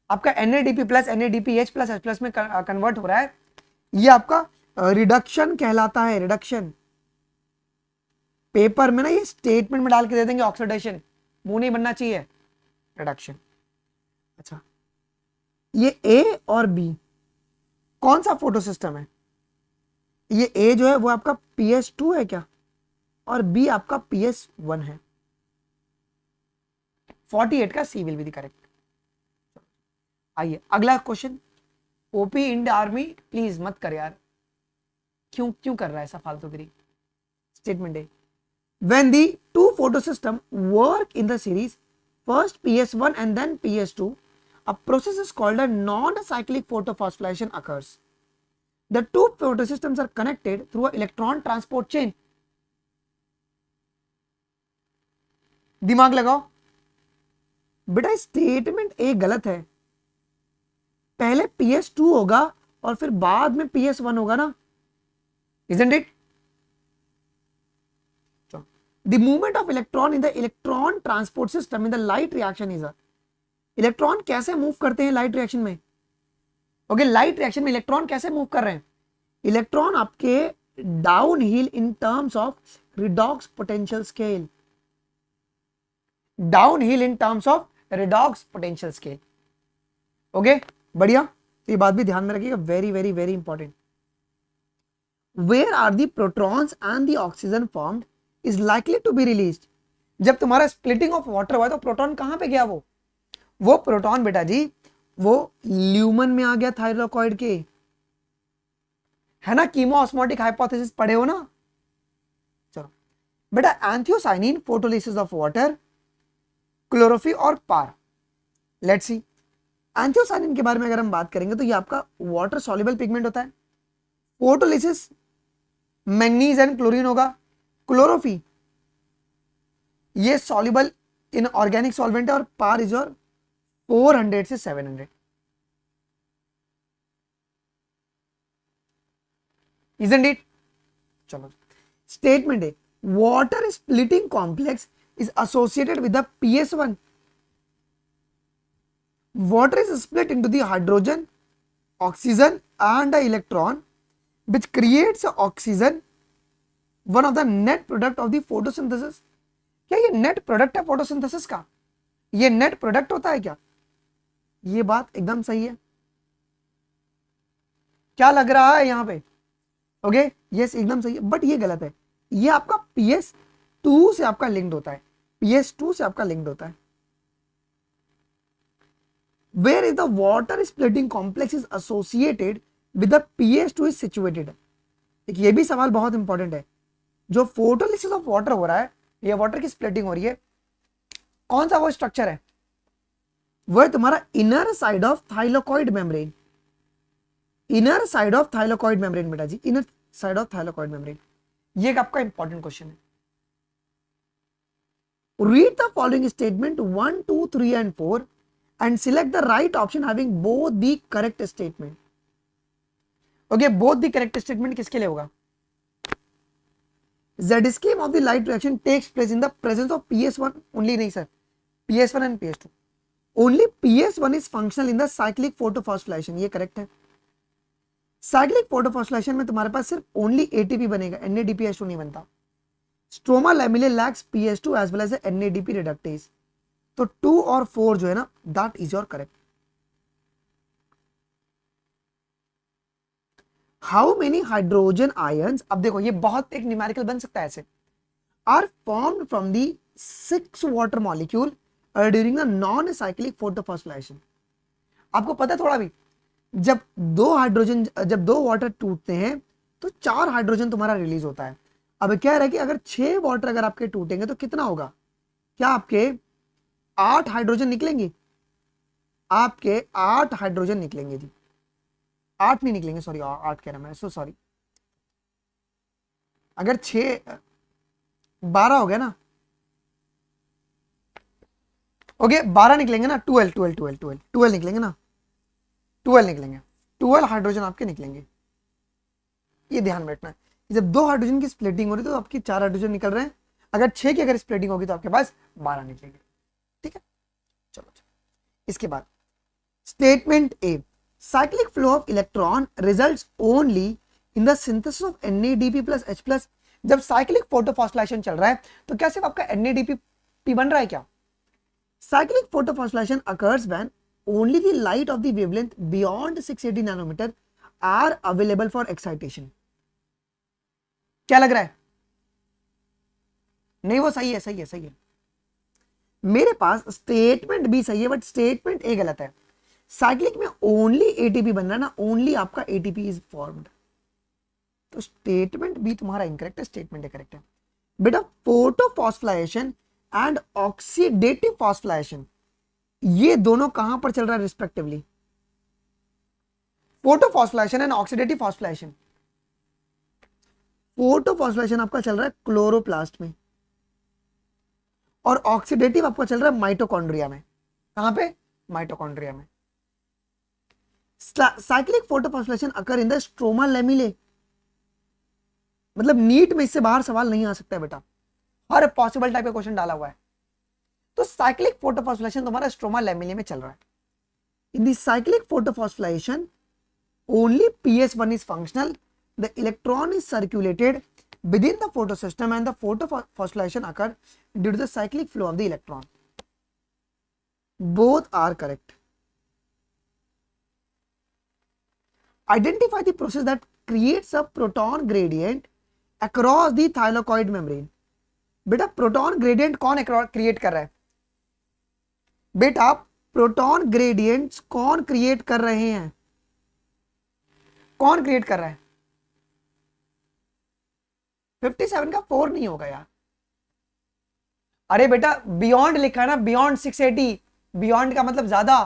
A: आपका NADP प्लस NADP H+, में कन्वर्ट हो रहा है। ये आपका रिडक्शन कहलाता है, रिडक्शन। पेपर में ना ये स्टेटमेंट में डाल के दे देंगे ऑक्सीडेशन, मुंह नहीं बनना चाहिए, रिडक्शन। अच्छा, ये A और B कौन सा फोटो सिस्टम है? ये A जो है वो आपका PS2 है क्या, और B आपका PS1 है। 48 का सी विल बी द करेक्ट। आइए अगला question. OP Indian army please मत कर यार, क्यों कर रहा है ऐसा फालतूगिरी। स्टेटमेंट है, when the two photo system work in the series, first PS1 and then PS2, a process is called a non-cyclic photophosphorylation occurs. The two photosystems are connected through an electron transport chain. दिमाग लगाओ बेटा, statement A गलत है। पहले PS2 होगा और फिर बाद में PS1 होगा ना, isn't it? The movement of electron in the electron transport system in the light reaction is a, electron कैसे मूव करते हैं लाइट रिएक्शन में? ओके, लाइट रिएक्शन में इलेक्ट्रॉन कैसे मूव कर रहे हैं? इलेक्ट्रॉन आपके down hill in terms of redox potential scale, down hill in terms of redox potential scale. Okay, बढ़िया, तो ये बात भी ध्यान में रखिएगा, very very very important. Where are the protons and the oxygen formed is likely to be released. जब तुम्हारा स्प्लिटिंग ऑफ वाटर हुआ तो प्रोटॉन कहां पे गया? वो प्रोटॉन बेटा जी वो ल्यूमन में आ गया थाइरोकॉइड के, है ना, कीमोऑस्मोटिक हाइपोथेसिस पढ़े हो ना? चलो बेटा, एंथियोसाइनिन फोटोलिसिस ऑफ वाटर, क्लोरोफिल और पार। लेट्स सी, एंथियोसाइनिन के बारे में अगर हम बात करेंगे तो ये आपका वाटर सॉल्युबल पिगमेंट होता है। फोटोलिसिस मैंगनीज एंड क्लोरीन होगा। क्लोरोफिल ये सॉल्युबल इन ऑर्गेनिक सॉल्वेंट है, और पार इज योर 400 से 700। Isn't it? चलो, स्टेटमेंट है water splitting complex is associated with the PS1। Water is split into the hydrogen, oxygen and the electron which creates oxygen, one of the net product of the photosynthesis। क्या ये net product है photosynthesis का? ये net product होता है क्या? ये बात एकदम सही है। क्या लग रहा है यहां पे? ओके, यस एकदम सही है, बट ये गलत है। ये आपका PS2 से आपका लिंक्ड होता है, PS2 से आपका लिंक्ड होता है। Where is the water splitting complex is associated with the PS2 is situated। एक ये भी सवाल बहुत इंपॉर्टेंट है। जो फोटोलिसिस ऑफ वाटर हो रहा है, ये वाटर की स्प्लिटिंग हो रही है, कौन सा वो स्ट्रक्चर है? वो है तुम्हारा inner side of thylakoid membrane. Inner side of thylakoid membrane बेटा जी, inner side of thylakoid membrane. ये आपका इंपॉर्टेंट क्वेश्चन है। Read the following statement 1, 2, 3 and 4 and select the right option having both the correct statement। Okay, both the correct statement किसके लिए होगा? Z scheme of the light reaction takes place in the presence of PS1 only। नहीं sir, PS1 and PS2 only। PS1 is functional in the cyclic photophosphorylation। ये correct है। Cyclic photophosphorylation में तुम्हारे पास सिर्फ only ATP बनेगा, NADPH2 नहीं बनता। Stroma lamellae lacks PS2 as well as NADP reductase. तो 2 और 4 जो है ना, that is your correct. How many hydrogen ions, अब देखो ये बहुत एक न्यूमेरिकल बन सकता है ऐसे, are formed from the 6 water molecule during the non cyclic photophosphorylation. आपको पता है थोड़ा भी, जब दो वाटर टूटते हैं तो 4 हाइड्रोजन तुम्हारा रिलीज होता है। अब क्या है कि अगर 6 वाटर अगर आपके टूटेंगे तो कितना होगा? क्या आपके 8 हाइड्रोजन निकलेंगे? आपके 8 हाइड्रोजन निकलेंगे जी, 8 नहीं निकलेंगे, सॉरी 8 कह रहा मैं, सो सॉरी। अगर 12 हो गया ना, ओके 12 निकलेंगे ना, 12 निकलेंगे ना, 12 निकलेंगे, 12 हाइड्रोजन आपके निकलेंगे। ये ध्यान में रखना है, जब 2 हाइड्रोजन की स्प्लिटिंग हो रही है तो आपकी 4 हाइड्रोजन निकल रहे हैं, अगर 6 की अगर स्प्लिटिंग होगी तो आपके पास 12 निकलेंगे। ठीक है, चलो इसके बाद statement A, cyclic flow of electron results only in the synthesis of NADP plus H plus। जब cyclic photosphorylation चल रहा है तो क्या सिर्फ आपका NADP बन रहा है क्या? cyclic photosphorylation occurs when only the light of the wavelength beyond 680 nanometer are available for excitation। क्या लग रहा है? नहीं, वो सही है, सही है, सही है। मेरे पास स्टेटमेंट बी सही है, बट स्टेटमेंट ए गलत है। साइक्लिक में ओनली ATP बन रहा है ना, ओनली आपका ATP इज फॉर्म्ड। तो स्टेटमेंट बी तुम्हारा इनकरेक्ट है, स्टेटमेंट ए करेक्ट है। बेटा फोटोफॉस्फोराइलेशन एंड ऑक्सीडेटिव फॉस्फोराइलेशन ये दोनों कहां पर चल रहा है respectively? Photophosphorylation and oxidative phosphorylation, photophosphorylation आपका चल रहा है क्लोरोप्लास्ट में, और ऑक्सीडेटिव आपका चल रहा है माइटोकॉन्ड्रिया में। कहां पे? माइटोकॉन्ड्रिया में। Cyclic photophosphorylation occur in the stroma lamellae. मतलब नीट में इससे बाहर सवाल नहीं आ सकता है बेटा, हर पॉसिबल टाइप का क्वेश्चन डाला हुआ है। तो साइक्लिक फोटोफॉस्फोराइलेशन तुम्हारा स्ट्रोमा लैमेलिया में चल रहा है. In the cyclic photophosphorylation only PS1 is functional. The electron is circulated within the photosystem and the photophosphorylation occurs due to the cyclic flow of the electron. Both are correct. Identify the process that creates a proton gradient across the thylakoid membrane. बेटा proton gradient कौन create कर रहा है? बेटा proton gradients कौन create कर रहे हैं? कौन क्रिएट कर रहा है? 57 का 4 नहीं होगा यार. अरे बेटा बियॉन्ड लिखा है ना, बियॉन्ड 680. बियॉन्ड का मतलब ज्यादा.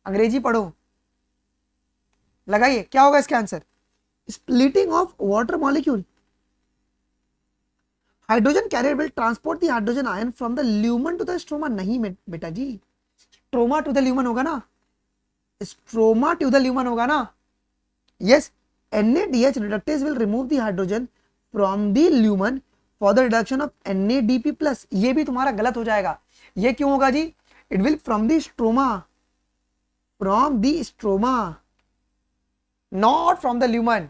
A: अंग्रेजी पढ़ो. लगाइए क्या होगा इसका answer. Splitting of water molecule. Hydrogen carrier will transport the hydrogen ion from the lumen to the stroma. नहीं बेटा जी, स्ट्रोमा टू द ल्यूमन होगा ना. स्ट्रोमा टू द ल्यूमन होगा ना. Yes, NADH reductase will remove the hydrogen from the lumen for the reduction of NADP+. ये भी तुम्हारा गलत हो जाएगा. ये क्यों होगा जी? It will from the stroma, not from the lumen.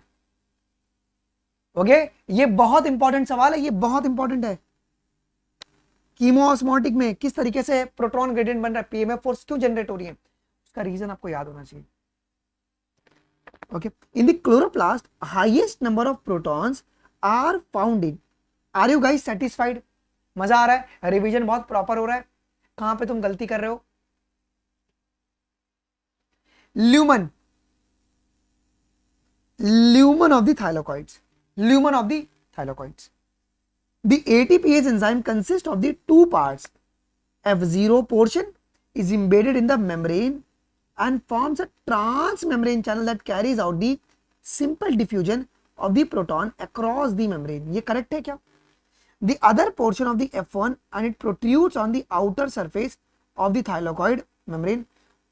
A: Okay, ये बहुत इंपॉर्टेंट सवाल है, ये बहुत इंपॉर्टेंट है. कीमोऑस्मोटिक में किस तरीके से प्रोटॉन ग्रेडियंट बन रहा है, पीएमएफ फोर्स क्यों जनरेट हो रही है, उसका रीजन आपको याद होना चाहिए. Okay, in the chloroplast, highest number of protons are found in. Are you guys satisfied? मजा आ रहा है? रिवीजन बहुत प्रॉपर हो रहा है? कहां पे तुम गलती कर रहे हो? Lumen of the thylakoids. Lumen of the thylakoids. The ATPase enzyme consists of the two parts. F0 portion is embedded in the membrane and forms a transmembrane channel that carries out the simple diffusion of the proton across the membrane. ये correct है क्या? The other portion of the F1 and it protrudes on the outer surface of the thylakoid membrane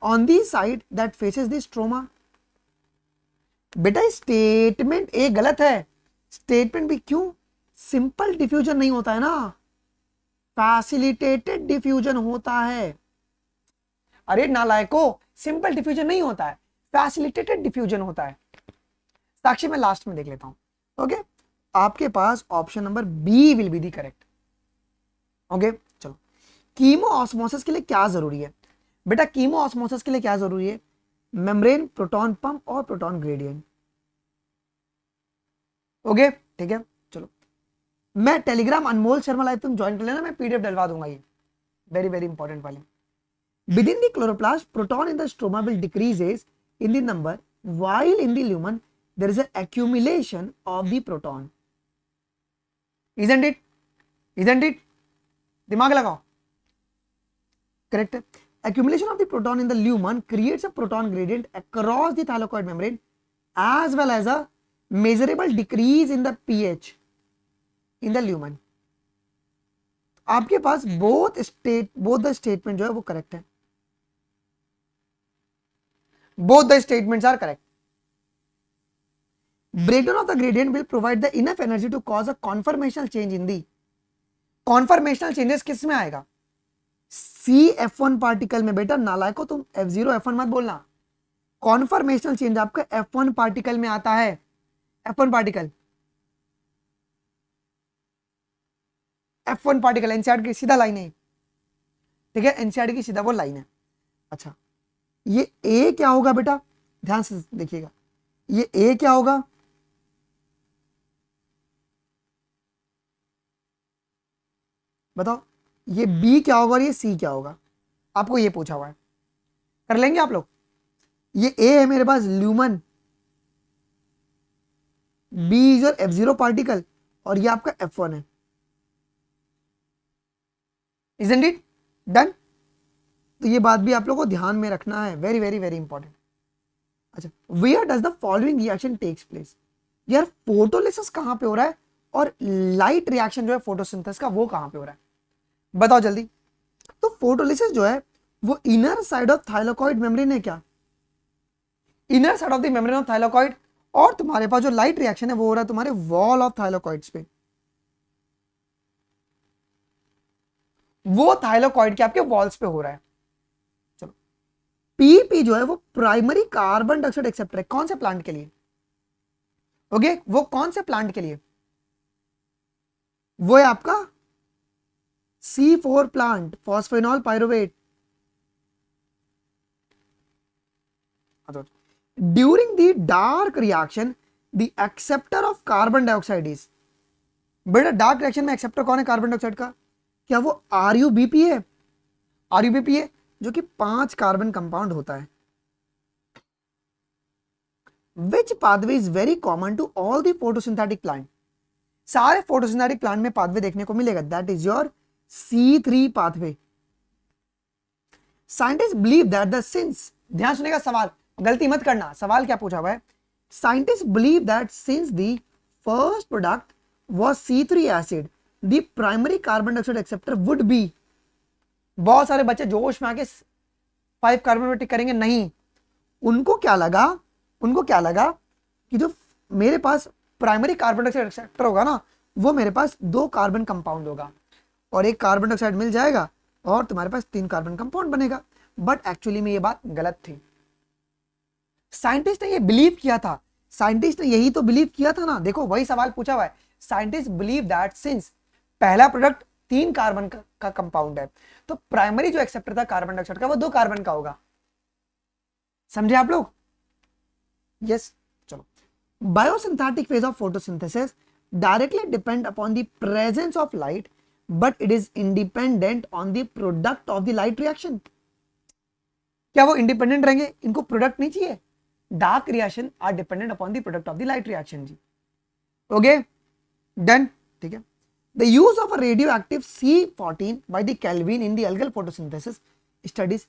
A: on the side that faces the stroma. बेटा statement A गलत है. Statement भी क्यों? Simple diffusion नहीं होता है ना, फैसिलिटेटेड डिफ्यूजन होता है. अरे नालायको, सिंपल डिफ्यूजन नहीं होता है, फैसिलिटेटेड डिफ्यूजन होता है. साक्षी मैं लास्ट में देख लेता हूं. ओके, आपके पास option number B will be the correct. Okay चलो, कीमो ऑस्मोसिस के लिए क्या जरूरी है बेटा? कीमो ऑस्मोसिस के लिए क्या जरूरी है? मेम्ब्रेन, प्रोटॉन पंप और प्रोटॉन ग्रेडियंट. ओके ठीक है चलो, मैं टेलीग्राम अनमोल शर्मा लाइव तुम ज्वाइन कर लेना, मैं पीडीएफ डलवा दूंगा. ये वेरी वेरी इंपॉर्टेंट वाले. Within the chloroplast, proton in the stroma will decreases in the number, while in the lumen there is an accumulation of the proton. Isn't it? Isn't it? दिमाग लगाओ. Correct. Accumulation of the proton in the lumen creates a proton gradient across the thylakoid membrane as well as a measurable decrease in the pH in the lumen. आपके पास both the statement जो है वो correct है. Both the statements are correct. Breakdown of the gradient will provide the enough energy to cause a conformational change in the. Conformational changes किस में आएगा? CF1 particle में. बेटा नालायको तुम F0 F1 मत बोलना. कॉन्फॉर्मेशनल चेंज आपका F1 पार्टिकल में आता है. F1 पार्टिकल एनसीईआरटी की सीधा लाइन है. ठीक है, एनसीईआरटी की सीधा वो लाइन है. अच्छा, ये ए क्या होगा बेटा? ध्यान से देखिएगा, ये ए क्या होगा? बताओ. ये बी क्या होगा और ये सी क्या होगा? आपको ये पूछा हुआ है, कर लेंगे आप लोग. ये ए है मेरे पास lumen, B is your F0 particle और ये आपका F1 है. Isn't it done? तो ये बात भी आप लोगों को ध्यान में रखना है, वेरी वेरी वेरी इंपॉर्टेंट. अच्छा, where does the following reaction takes place? यार फोटोलिसिस कहां पे हो रहा है और लाइट रिएक्शन जो है फोटोसिंथेसिस का वो कहां पे हो रहा है? बताओ जल्दी. तो फोटोलिसिस जो है वो inner side of thylakoid membrane है क्या? Inner side of the membrane of thylakoid. और तुम्हारे पास जो लाइट रिएक्शन है वो हो रहा है तुम्हारे वॉल ऑफ थाइलाकॉइड्स पे. वो थाइलाकॉइड के आपके वॉल्स पे हो रहा है। चलो, पीपी जो है वो प्राइमरी कार्बन डाइऑक्साइड एक्सेप्टर है, कौन से प्लांट के लिए? ओके, वो कौन से प्लांट के लिए? वो है आपका C4 plant, phosphoenol pyruvate. During the dark reaction the acceptor of carbon dioxide is, बेटा डार्क रिएक्शन में एक्सेप्टर कौन है कार्बन डाइऑक्साइड का? क्या वो RuBP है? RuBP है जो कि 5 कार्बन कंपाउंड होता है। Which pathway is very common to all the photosynthetic plant? सारे फोटोसिंथेटिक प्लांट में पाथवे देखने को मिलेगा, that is your C3 pathway. Scientist believe that the sins, ध्यान सुनेगा सवाल, गलती मत करना, सवाल क्या पूछा हुआ है? Scientist believe that since the first product was C3 acid the primary carbon dioxide acceptor would be. बहुत सारे बच्चे जोश में आके 5 कार्बन पर टिक करेंगे, नहीं, उनको क्या लगा कि जो मेरे पास प्राइमरी कार्बन डाइऑक्साइड एक्सेप्टर होगा ना, वो मेरे पास 2 कार्बन कंपाउंड होगा और 1 कार्बन डाइऑक्साइड मिल जाएगा और तुम्हारे पास 3 कार्बन कंपाउंड बनेगा। बट एक्चुअली में ये बात गलत थी। साइंटिस्ट ने ये बिलीव किया था, साइंटिस्ट ने यही तो बिलीव किया था ना। देखो वही सवाल पूछा हुआ है, साइंटिस्ट बिलीव दैट सिंस पहला प्रोडक्ट 3 कार्बन का कंपाउंड है, तो प्राइमरी जो एक्सेप्टर था कार्बन डाइऑक्साइड का वो 2 कार्बन का होगा। समझे आप लोग? यस। चलो, biosynthetic phase of photosynthesis directly depend upon the presence of light but it is independent on the product of the light reaction. क्या वो इंडिपेंडेंट रहेंगे? इनको प्रोडक्ट नहीं चाहिए। Dark reaction are dependent upon the product of the light reaction जी। Okay, done, ठीक है। The use of a radioactive C14 by the Kelvin in the algal photosynthesis studies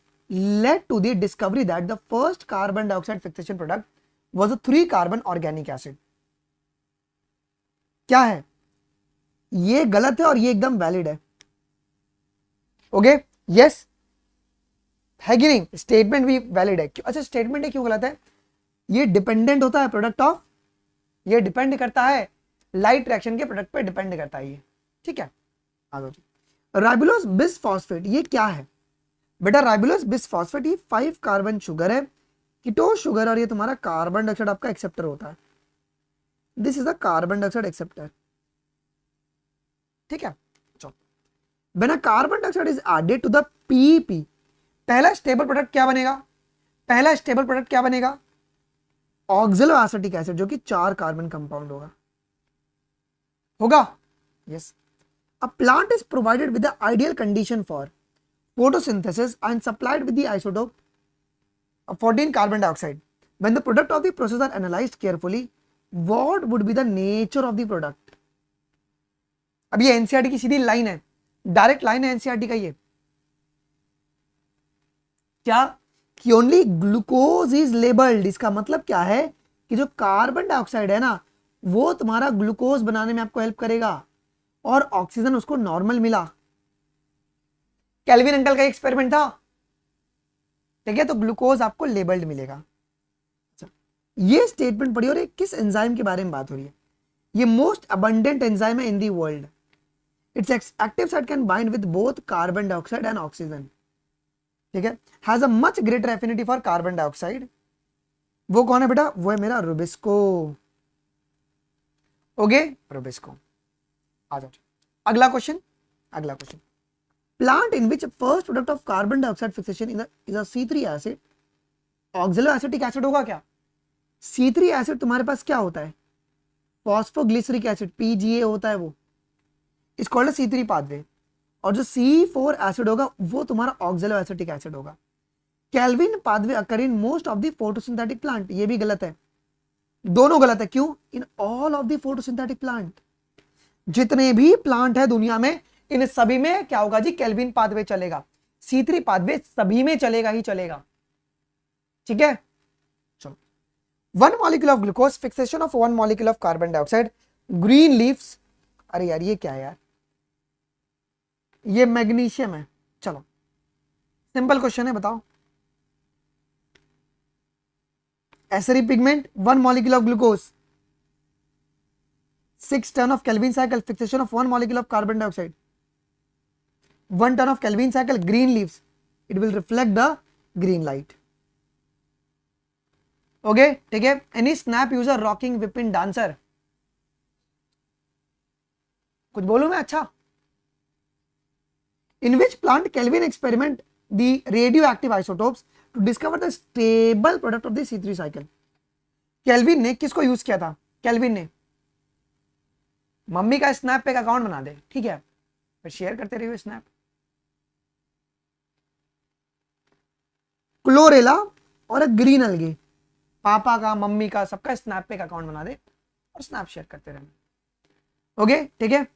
A: led to the discovery that the first carbon dioxide fixation product was a 3-carbon organic acid. क्या है? ये गलत है और ये एकदम वैलिड है। Okay, yes है कि नहीं? स्टेटमेंट भी वैलिड है। अच्छा, स्टेटमेंट है क्यों गलत है? ये डिपेंडेंट होता है प्रोडक्ट ऑफ, ये डिपेंड करता है लाइट रिएक्शन के प्रोडक्ट पे डिपेंड करता है ये, ठीक है। राइबोलोज बिसफॉस्फेट ये क्या है बेटा? राइबोलोज बिसफॉस्फेट ये 5 कार्बन शुगर है, कीटोन शुगर, और ये तुम्हारा कार्बन डाइऑक्साइड आपका एक्सेप्टर होता है। This is the carbon dioxide acceptor, ठीक है। चलो, when a carbon dioxide is added to the PP, पहला स्टेबल प्रोडक्ट क्या बनेगा? पहला स्टेबल प्रोडक्ट क्या बनेगा? ऑक्सैलो एसिटिक एसिड, जो कि 4 कार्बन कंपाउंड होगा। Yes. A plant is provided with the ideal condition for photosynthesis and supplied with the isotope of 14 carbon dioxide. When the product of the process are analyzed carefully, what would be the nature of the product? अब ये NCERT की सीधी line है, direct line है NCERT का ये। क्या? कि only glucose is labelled. इसका मतलब क्या है कि जो कार्बन डाइऑक्साइड है ना, वो तुम्हारा ग्लूकोज बनाने में आपको हेल्प करेगा और ऑक्सीजन उसको नॉर्मल मिला। केल्विन अंकल का एक्सपेरिमेंट था, ठीक है, तो ग्लूकोज आपको लेबल्ड मिलेगा। ये स्टेटमेंट पढ़िए। और ये किस एंजाइम के बारे में बात हो रही है? ये मोस्ट अबंडेंट एंजाइम है in the world. Its active site can bind with both carbon dioxide and oxygen, ठीक है। Has a much greater affinity for carbon dioxide. वो कौन है बेटा? वो है मेरा रुबिस्को। Okay, Rubisco. आ जाओ, अगला question. Plant in which first product of carbon dioxide fixation is a C3 acid, oxalo acetic acid होगा क्या? C3 एसिड तुम्हारे पास क्या होता है? फॉस्फोग्लिसरिक एसिड, PGA होता है, वो is called a C3 pathway. और जो C4 एसिड होगा वो तुम्हारा ऑक्सैलो एसिटिक एसिड होगा। Kelvin pathway occur in most of the photosynthetic plant, ये भी गलत है, दोनों गलत है। क्यों? In all of the photosynthetic plant, जितने भी प्लांट है दुनिया में, इन सभी में क्या होगा जी? केल्विन पाथवे चलेगा। C3 पाथवे सभी में चलेगा ही चलेगा, ठीक है। चलो, 1 molecule of glucose fixation of 1 molecule of carbon dioxide, green leaves. अरे यार ये क्या है यार? ये मैग्नीशियम है। चलो, सिंपल क्वेश्चन है, बताओ। एसरी pigment, 1 molecule of glucose, 6 turn off Calvin cycle, fixation of 1 molecule of carbon dioxide. 1 turn of Kelvin cycle, green leaves, it will reflect the green light. Okay ठीक है. Any snap user rocking Vipin dancer, कुछ बोलूं मैं? अच्छा. In which plant Calvin experiment the radioactive isotopes to discover the stable product of the C3 cycle. Calvin ने किसको use किया था? केल्विन ने मम्मी का स्नैप पे अकाउंट बना दे, ठीक है, फिर शेयर करते रहिए स्नैप. क्लोरेला और ग्रीन अलगे, पापा का, मम्मी का, सबका स्नैप पे अकाउंट बना दे और स्नैप शेयर करते रहना. ओके ठीक है.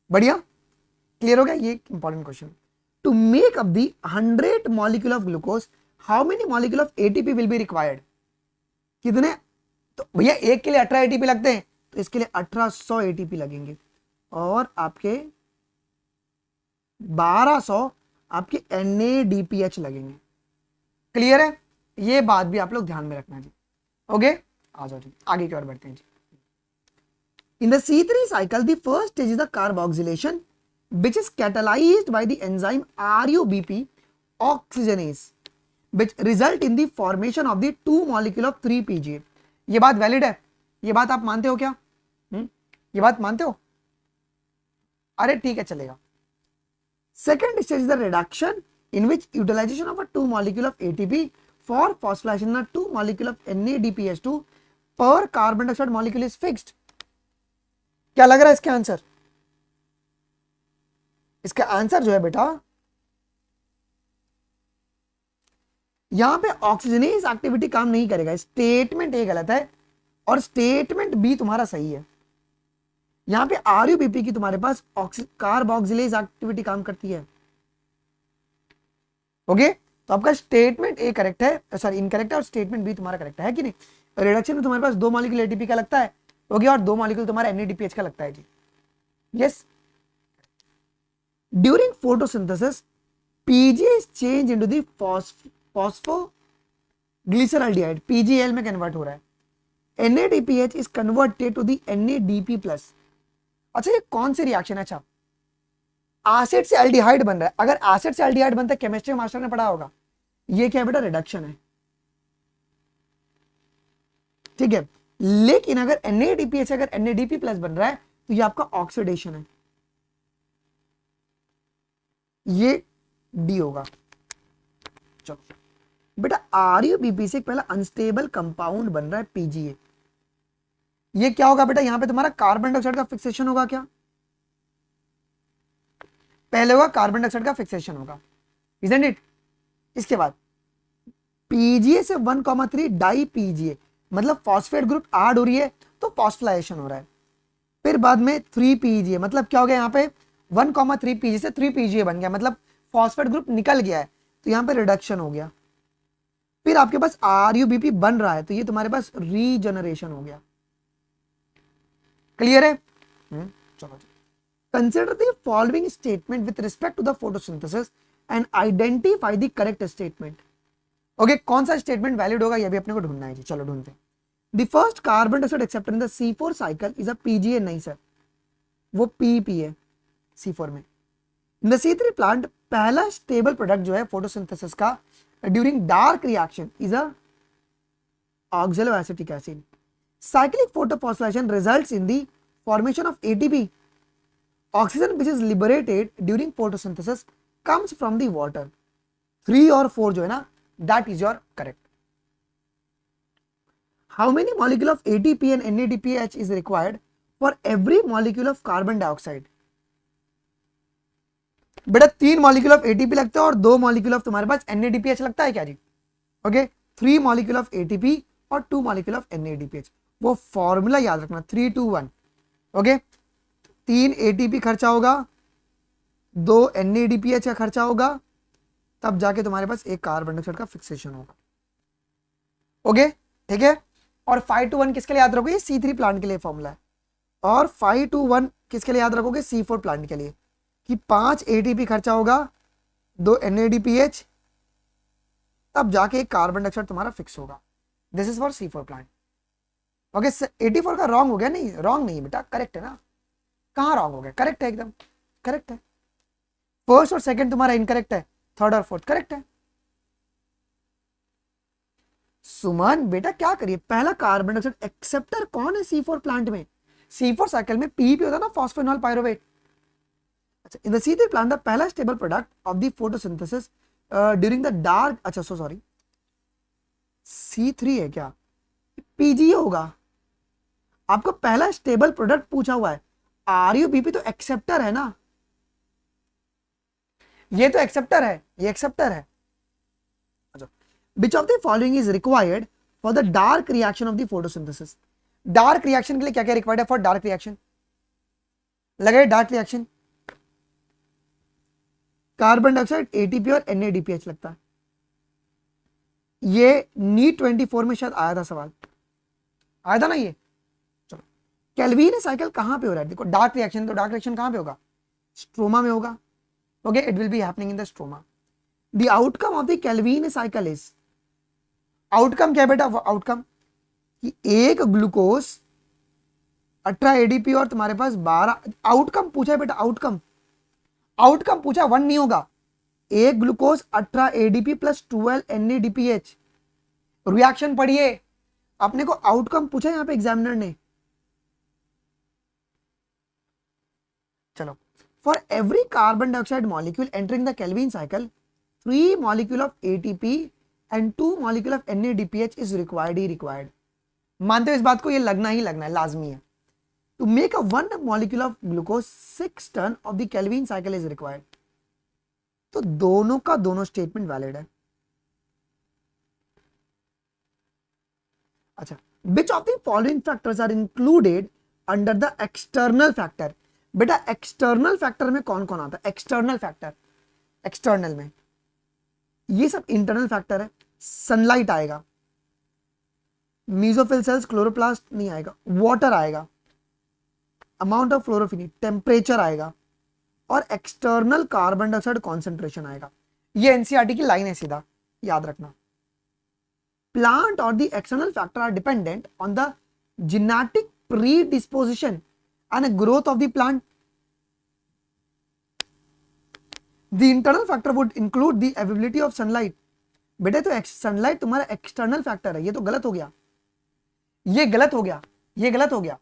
A: बढ़िया, क्लियर हो गया. ये important question. To make up the 100 molecule of glucose, how many molecule of ATP will be required? कितने? तो भैया एक के लिए 18 एटीपी लगते हैं, तो इसके लिए 1800 एटीपी लगेंगे और आपके 1200 आपके NADPH लगेंगे. क्लियर है? ये बात भी आप लोग ध्यान में रखना जी. ओके आ जाओ जी, आगे की ओर बढ़ते हैं जी. In the C3 cycle, the first stage is the carboxylation, which is catalyzed by the enzyme RUBP oxygenase, which result in the formation of the 2 molecule of 3-PGA. ये बात वैलिड है? ये बात आप मानते हो क्या? ये बात मानते हो? अरे ठीक है, चलेगा. Second stage is the reduction, in which utilization of a 2 molecule of ATP for phosphorylation of 2 molecule of NADPH2 per carbon dioxide molecule is fixed. क्या लग रहा है इसका आंसर? इसका आंसर जो है बेटा, यहां पे ऑक्सीजनेज एक्टिविटी काम नहीं करेगा. स्टेटमेंट ए गलत है और स्टेटमेंट बी तुम्हारा सही है. यहां पे आरयूबीपी की तुम्हारे पास कार्बोक्सिलेज एक्टिविटी काम करती है. ओके तो आपका स्टेटमेंट ए करेक्ट है, सॉरी इनकरेक्ट है, और स्टेटमेंट बी तुम्हारा करेक्ट है कि नहीं? रिडक्शन में तुम्हारे पास 2 मॉलिक्यूल एटीपी का लगता है, ओके, और 2 मॉलिक्यूल तुम्हारा NADPH का लगता है जी. Yes. During photosynthesis PGA is changed into the phosphoglyceraldehyde, PGL में कन्वर्ट हो रहा है. NADPH is converted to the NADP+. अच्छा ये कौन सी रिएक्शन है? अच्छा एसिड से एल्डिहाइड बन रहा है. अगर एसिड से एल्डिहाइड बनता है, केमिस्ट्री मास्टर ने पढ़ा होगा. ये क्या है बेटा? रिडक्शन है. ठीक है. लेकिन अगर NADPH अगर NADP+ बन रहा है तो ये आपका ऑक्सीडेशन है. ये डी होगा. चलो बेटा, RUBP से पहला अनस्टेबल कंपाउंड बन रहा है PGA. ये क्या होगा बेटा? यहां पे तुम्हारा कार्बन डाइऑक्साइड का फिक्सेशन होगा. क्या पहले होगा? कार्बन डाइऑक्साइड का फिक्सेशन होगा, इजंट इट? इसके बाद PGA से 1,3 डाई PGA, मतलब फॉस्फेट ग्रुप ऐड हो रही है तो फॉस्फोराइलेशन हो रहा है. फिर बाद में 3 PGA, मतलब क्या हो गया? यहाँ पे 1,3 PGA से 3 PGA बन गया, मतलब फॉस्फेट ग्रुप निकल गया है, तो यहाँ पे रिडक्शन हो गया. फिर आपके पास RUBP बन रहा है, तो ये तुम्हारे पास रीजनरेशन हो गया. क्लियर है? चलो. Consider the following statement with respect to the photosynthesis and identify the correct statement. Okay कौन सा स्टेटमेंट वैलिड होगा ये भी अपने को ढूंढना है जी. चलो ढूंढते हैं. The first carbon dioxide acceptor in the C4 cycle is a PGA. नहीं सर, वो PP है C4 में. इन द C3 प्लांट पहला स्टेबल प्रोडक्ट जो है फोटोसिंथेसिस का during dark reaction is a oxaloacetic acid. Cyclic photophosphorylation results in the formation of ATP. Oxygen which is liberated during photosynthesis comes from the water. 3 और 4 जो है ना, that is your correct. How many molecule of ATP and NADPH is required for every molecule of carbon dioxide? बेटा 3 molecule of ATP लगता है और 2 molecule of तुम्हारे पास NADPH लगता है क्या जी? ओके 3 मॉलिक्यूल ऑफ ATP और 2 मॉलिक्यूल ऑफ NADPH. वो फॉर्मूला याद रखना 3:2:1. ओके 3 ATP खर्चा होगा, 2 NADPH का खर्चा होगा, तब जाके तुम्हारे पास एक कार्बन डाइऑक्साइड का फिक्सेशन होगा. ओके ठीक है. और 5:1 किसके लिए याद रखोगे? C3 प्लांट के लिए फॉर्मूला है. और 5:1 किसके लिए याद रखोगे? C4 प्लांट के लिए, कि 5 ATP खर्चा होगा, 2 NADPH, तब जाके एक कार्बन डाइऑक्साइड तुम्हारा फिक्स होगा. This is for C4 plant. Okay 84 का रॉन्ग हो गया? नहीं रॉन्ग नहीं बेटा, करेक्ट है ना. कहाँ रॉन्ग हो गया? करेक्ट है, एकदम करेक्ट है. फर्स्ट और सेकंड तुम्हारा इनकरेक्ट है, थर्ड और फोर्थ करेक्ट है। सुमन बेटा क्या करिए, पहला कार्बन डाइऑक्साइड एक्सेप्टर कौन है C4 प्लांट में? C4 साइकिल में पीईपी होता है ना, फॉस्फेनॉल पायरुवेट। अच्छा, in the C3 plant the पहला stable product of the photosynthesis during the dark, अच्छा सॉरी C3 है क्या, PGA होगा। आपको पहला स्टेबल प्रोडक्ट पूछा हुआ है, RUBP तो एक्सेप्टर है ना, ये तो एक्सेप्टर है, ये एक्सेप्टर है। Which of the following is required for the dark reaction of the photosynthesis? Dark reaction के लिए क्या क्या रिक्वायर्ड है फॉर डार्क रिएक्शन? लगे dark reaction, carbon dioxide, ATP और NADPH लगता है। ये नीट 24 में शायद आया था सवाल, आया था ना ये। चलो, केल्विन साइकिल कहां पे हो रहा है? देखो डार्क रिएक्शन, तो डार्क रिएक्शन कहां पे होगा? स्ट्रोमा में होगा। Okay, it will be happening in the stroma. The outcome of the Calvin cycle is, outcome क्या है बेटा? आउटकम कि एक ग्लूकोज 18 ADP और तुम्हारे पास 12, आउटकम पूछा है बेटा, आउटकम, आउटकम पूछा, 1 नहीं होगा। एक glucose 18 ADP plus 12 NADPH। Reaction पढ़िए, अपने को आउटकम पूछा यहां पे एग्जामिनर ने। चलो, for every carbon dioxide molecule entering the Calvin cycle 3 molecule of ATP and 2 molecule of NADPH is required he required। मानते हो इस बात को? ये लगना ही लगना है, लाजमी है। To make a 1 molecule of glucose 6 ton of the Kelvin cycle is required। तो दोनों का दोनों स्टेटमेंट वैलिड है। अच्छा, which of the following factors are included under the external factor? बेटा एक्सटर्नल फैक्टर में कौन कौन आता है? एक्सटर्नल फैक्टर, एक्सटर्नल में ये सब इंटरनल फैक्टर है। सनलाइट आएगा, मीजोफिल सेल्स, क्लोरोप्लास्ट नहीं आएगा, वाटर आएगा, अमाउंट ऑफ फ्लोरोफिनी, टेम्परेचर आएगा, और एक्सटर्नल कार्बन डाइऑक्साइड कॉन्सेंट्रेशन आएगा। ये एनसीईआरटी की लाइन है, सीधा याद रखना। प्लांट और the external factor are dependent on the genetic predisposition and growth of the plant. The internal factor would include the availability of sunlight। बेटे तो सनलाइट तुम्हारा एक्सटर्नल फैक्टर है, ये तो गलत हो गया, ये गलत हो गया, ये गलत हो गया।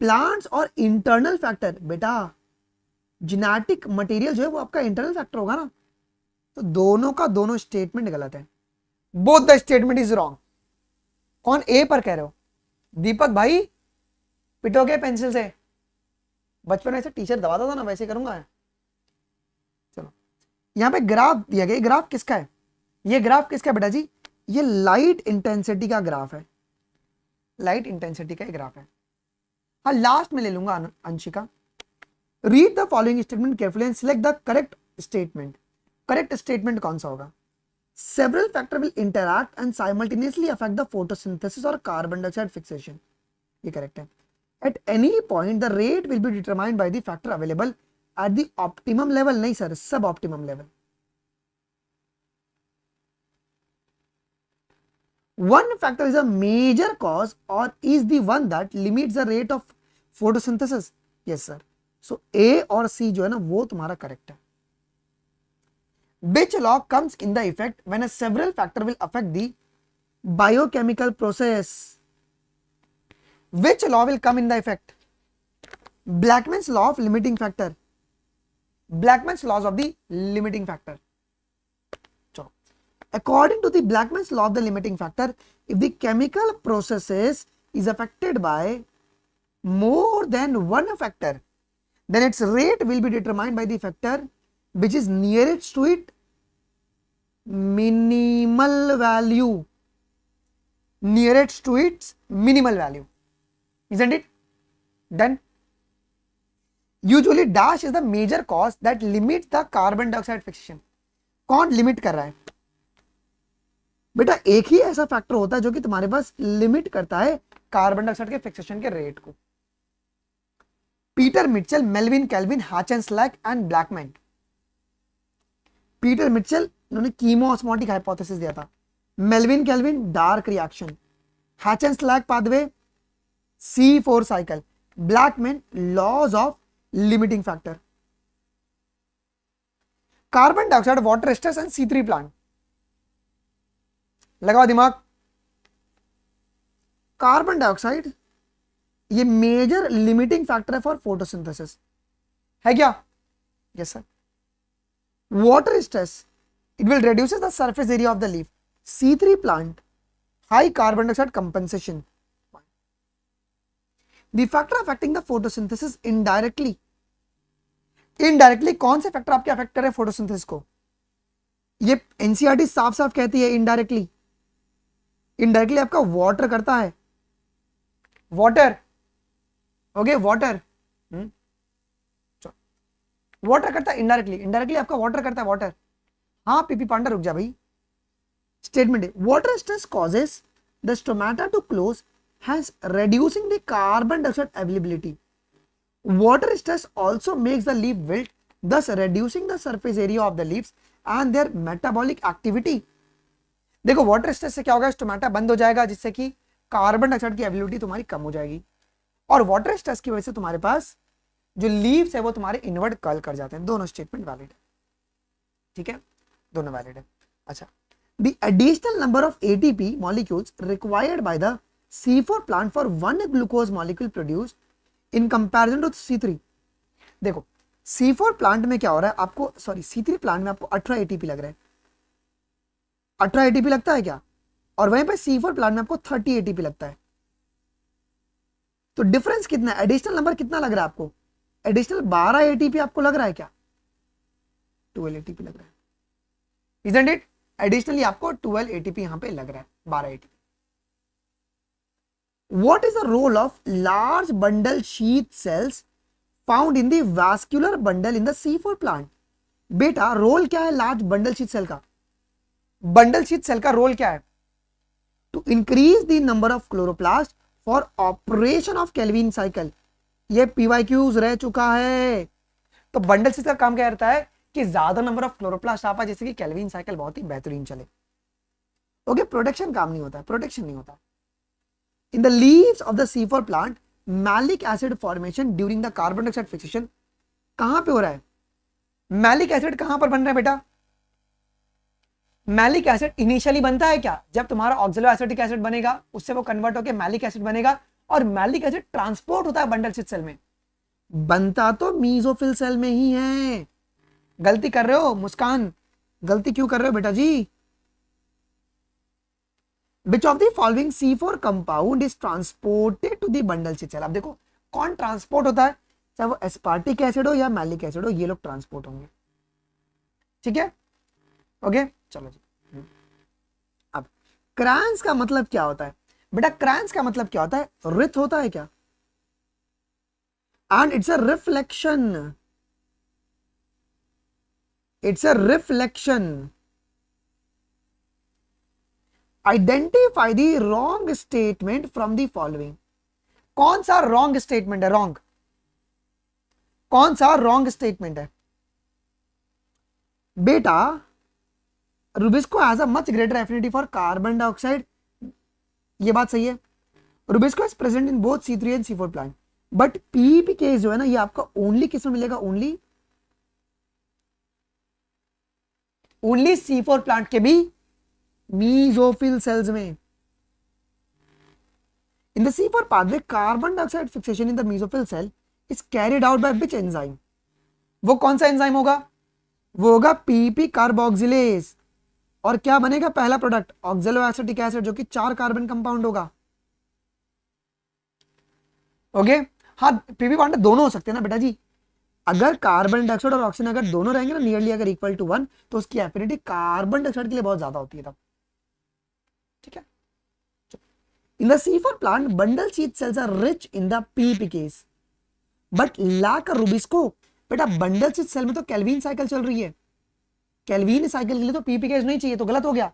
A: प्लांट्स और इंटरनल फैक्टर, बेटा जेनेटिक मटेरियल जो है वो आपका इंटरनल फैक्टर होगा ना, तो दोनों का दोनों स्टेटमेंट गलत है। Both the statement is wrong. कौन ए पर कह रहे हो? दीपक भाई पिटोगे पेंसिल से, बचपन में ऐसे टीचर दबाता था ना, वैसे करूंगा। चलो, यहां पे ग्राफ दिया गया, ग्राफ किसका है? ये ग्राफ किसका है बेटा जी? ये लाइट इंटेंसिटी का ग्राफ है, लाइट इंटेंसिटी का ग्राफ है। हाँ, लास्ट में ले लूंगा Anshika. Read the following statement carefully and select the correct statement. Correct statement कौन सा होगा? Several factor will interact and simultaneously affect the photosynthesis और कार्बन डाइऑक्साइड फिक्सेशन। ये करेक्ट है। At any point the rate will be determined by the factor available at the optimum level. नहीं sir, सब optimum level. One factor is a major cause or is the one that limits the rate of photosynthesis। Yes sir। So A और C जो है ना वो तुम्हारा correct है। Which law comes in the effect when a several factor will affect the biochemical process? Which law will come in the effect? Blackman's law of limiting factor। Blackman's laws of the limiting factor। According to the Blackman's law of the limiting factor, if the chemical processes is affected by more than one factor, then its rate will be determined by the factor which is nearest to its minimal value. Nearest to its minimal value, isn't it? Then usually dash is the major cause that limits the carbon dioxide fixation। कौन limit कर रहा है बेटा? एक ही ऐसा factor होता है जो कि तुम्हारे पास लिमिट करता है कार्बन डाइऑक्साइड के फिक्सेशन के रेट को। Peter Mitchell, Melvin Calvin, Hatch and Slack and Blackman. Peter Mitchell उन्होंने कीमोऑस्मोटिक हाइपोथेसिस दिया था। Melvin Calvin dark reaction, Hatch and Slack pathway C4 cycle, Blackman laws of limiting factor. Carbon dioxide, water stress and C3 plant. लगाओ दिमाग। Carbon dioxide ये major limiting factor है for photosynthesis, है क्या? Yes sir. Water stress, it will reduces the surface area of the leaf. C3 plant, high carbon dioxide compensation. The factor affecting the photosynthesis indirectly. Indirectly कौन से factor आपके affect कर रहे हैं photosynthesis को? ये एनसीईआरटी साफ साफ कहती है इनडायरेक्टली। इनडायरेक्टली आपका वाटर करता है, वाटर, ओके वाटर, वाटर करता है इनडायरेक्टली, इनडायरेक्टली आपका वाटर करता है, वाटर। हाँ पीपी पांडा रुक जा भाई। स्टेटमेंट है water stress causes the stomata to close hence reducing the carbon dioxide availability. Water stress also makes the leaf wilt, thus reducing the surface area of the leaves and their metabolic activity. देखो water stress से क्या होगा, stomata बंद हो जाएगा जिससे कि carbon dioxide की अवेलेबिलिटी तुम्हारी कम हो जाएगी, और वाटर स्ट्रेस की वजह से तुम्हारे पास जो लीव्स है वो तुम्हारे इनवर्ड कर्ल कर जाते हैं। दोनों स्टेटमेंट वैलिड है, ठीक है, दोनों वैलिड है। अच्छा, the additional number of ATP molecules required by the C4 plant for one glucose molecule produced in comparison to C3. देखो C4 प्लांट में क्या हो रहा है आपको, सॉरी C3 प्लांट में आपको 18 ATP लग रहा है, 18 ATP लगता है क्या, और वहीं पे C4 प्लांट में आपको 30 ATP लगता है। तो डिफरेंस कितना है, एडिशनल नंबर कितना लग रहा है आपको? एडिशनल 12 ATP आपको लग रहा है क्या? 12 ATP लग रहा है, isn't it? एडिशनली आपको 12 ATP यहां पे लग रहा है, 12 ATP। What is the role of large bundle sheath cells found in the vascular bundle in the C4 plant? बेटा रोल क्या है लार्ज बंडल शीथ सेल का? बंडल शीथ सेल का रोल क्या है? To increase the number of chloroplast for operation of Calvin cycle. ये PYQs रह चुका है। तो बंडल शीथ का काम क्या रहता है कि ज्यादा नंबर ऑफ क्लोरोप्लास्ट आ पाए जिससे कि केल्विन साइकिल बहुत ही बेहतरीन चले। ओके, प्रोटेक्शन काम नहीं होता है, प्रोटेक्शन नहीं होता। In the leaves of the C4 plant malic acid formation during the carbon dioxide fixation कहां पे हो रहा है? मैलिक एसिड कहां पर बन रहा है बेटा? मैलिक एसिड इनिशियली बनता है क्या, जब तुम्हारा ऑक्सैलो एसिटिक एसिड बनेगा उससे वो कन्वर्ट होकर मैलिक एसिड बनेगा, और मैलिक एसिड ट्रांसपोर्ट होता है बंडल शीथ सेल में। बनता तो मीजोफिल सेल में ही है। गलती कर रहे हो मुस्कान, गलती क्यों कर रहे हो बेटा जी? Which of the following C4 compound is transported to the bundle sheath cell? अब देखो कौन ट्रांसपोर्ट होता है, चाहे वो एस्पार्टिक एसिड हो या मैलिक एसिड हो, ये लोग ट्रांसपोर्ट होंगे, ठीक है, ओके चलो जी। अब क्रैंस का मतलब क्या होता है बेटा? क्रैंस का मतलब क्या होता है? रिथ होता है क्या? And it's a reflection, it's a reflection. Identify the wrong statement from the following. कौन सा रॉन्ग स्टेटमेंट है? रॉन्ग, कौन सा रॉन्ग स्टेटमेंट है बेटा? Rubisco has a much greater affinity for carbon dioxide, ये बात सही है। Rubisco is present in both C3 and C4 plant, but PP case जो है ना ये आपका ओनली किस में मिलेगा? ओनली C4 प्लांट के भी मीजोफिल सेल्स में। In the C4 pathway, carbon dioxide fixation in the mesophyll cell is carried out by which enzyme? वो कौन सा एंजाइम होगा? वो होगा PP कार्बोक्सिलेज, और क्या बनेगा पहला प्रोडक्ट? ऑक्सैलो एसिटिक एसिड, जो कि 4 कार्बन कंपाउंड होगा। ओके, हाँ PP पांडा दोनों हो सकते हैं ना बेटा जी। अगर कार्बन डाइऑक्साइड और ऑक्सीजन अगर दोनों रहेंगे ना नियरली अगर इक्वल टू 1, तो उसकी एफिनिटी कार्बन डाइऑक्साइड के लिए बहुत ज्यादा होती है तब, ठीक है। In the C4 plant, bundle sheath cells are rich in the PPKs, but lack a Rubisco. बेटा बंडल शीथ सेल में तो केल्विन साइकिल चल रही है, केल्विन साइकिल के लिए तो PPKs नहीं चाहिए, तो गलत हो गया।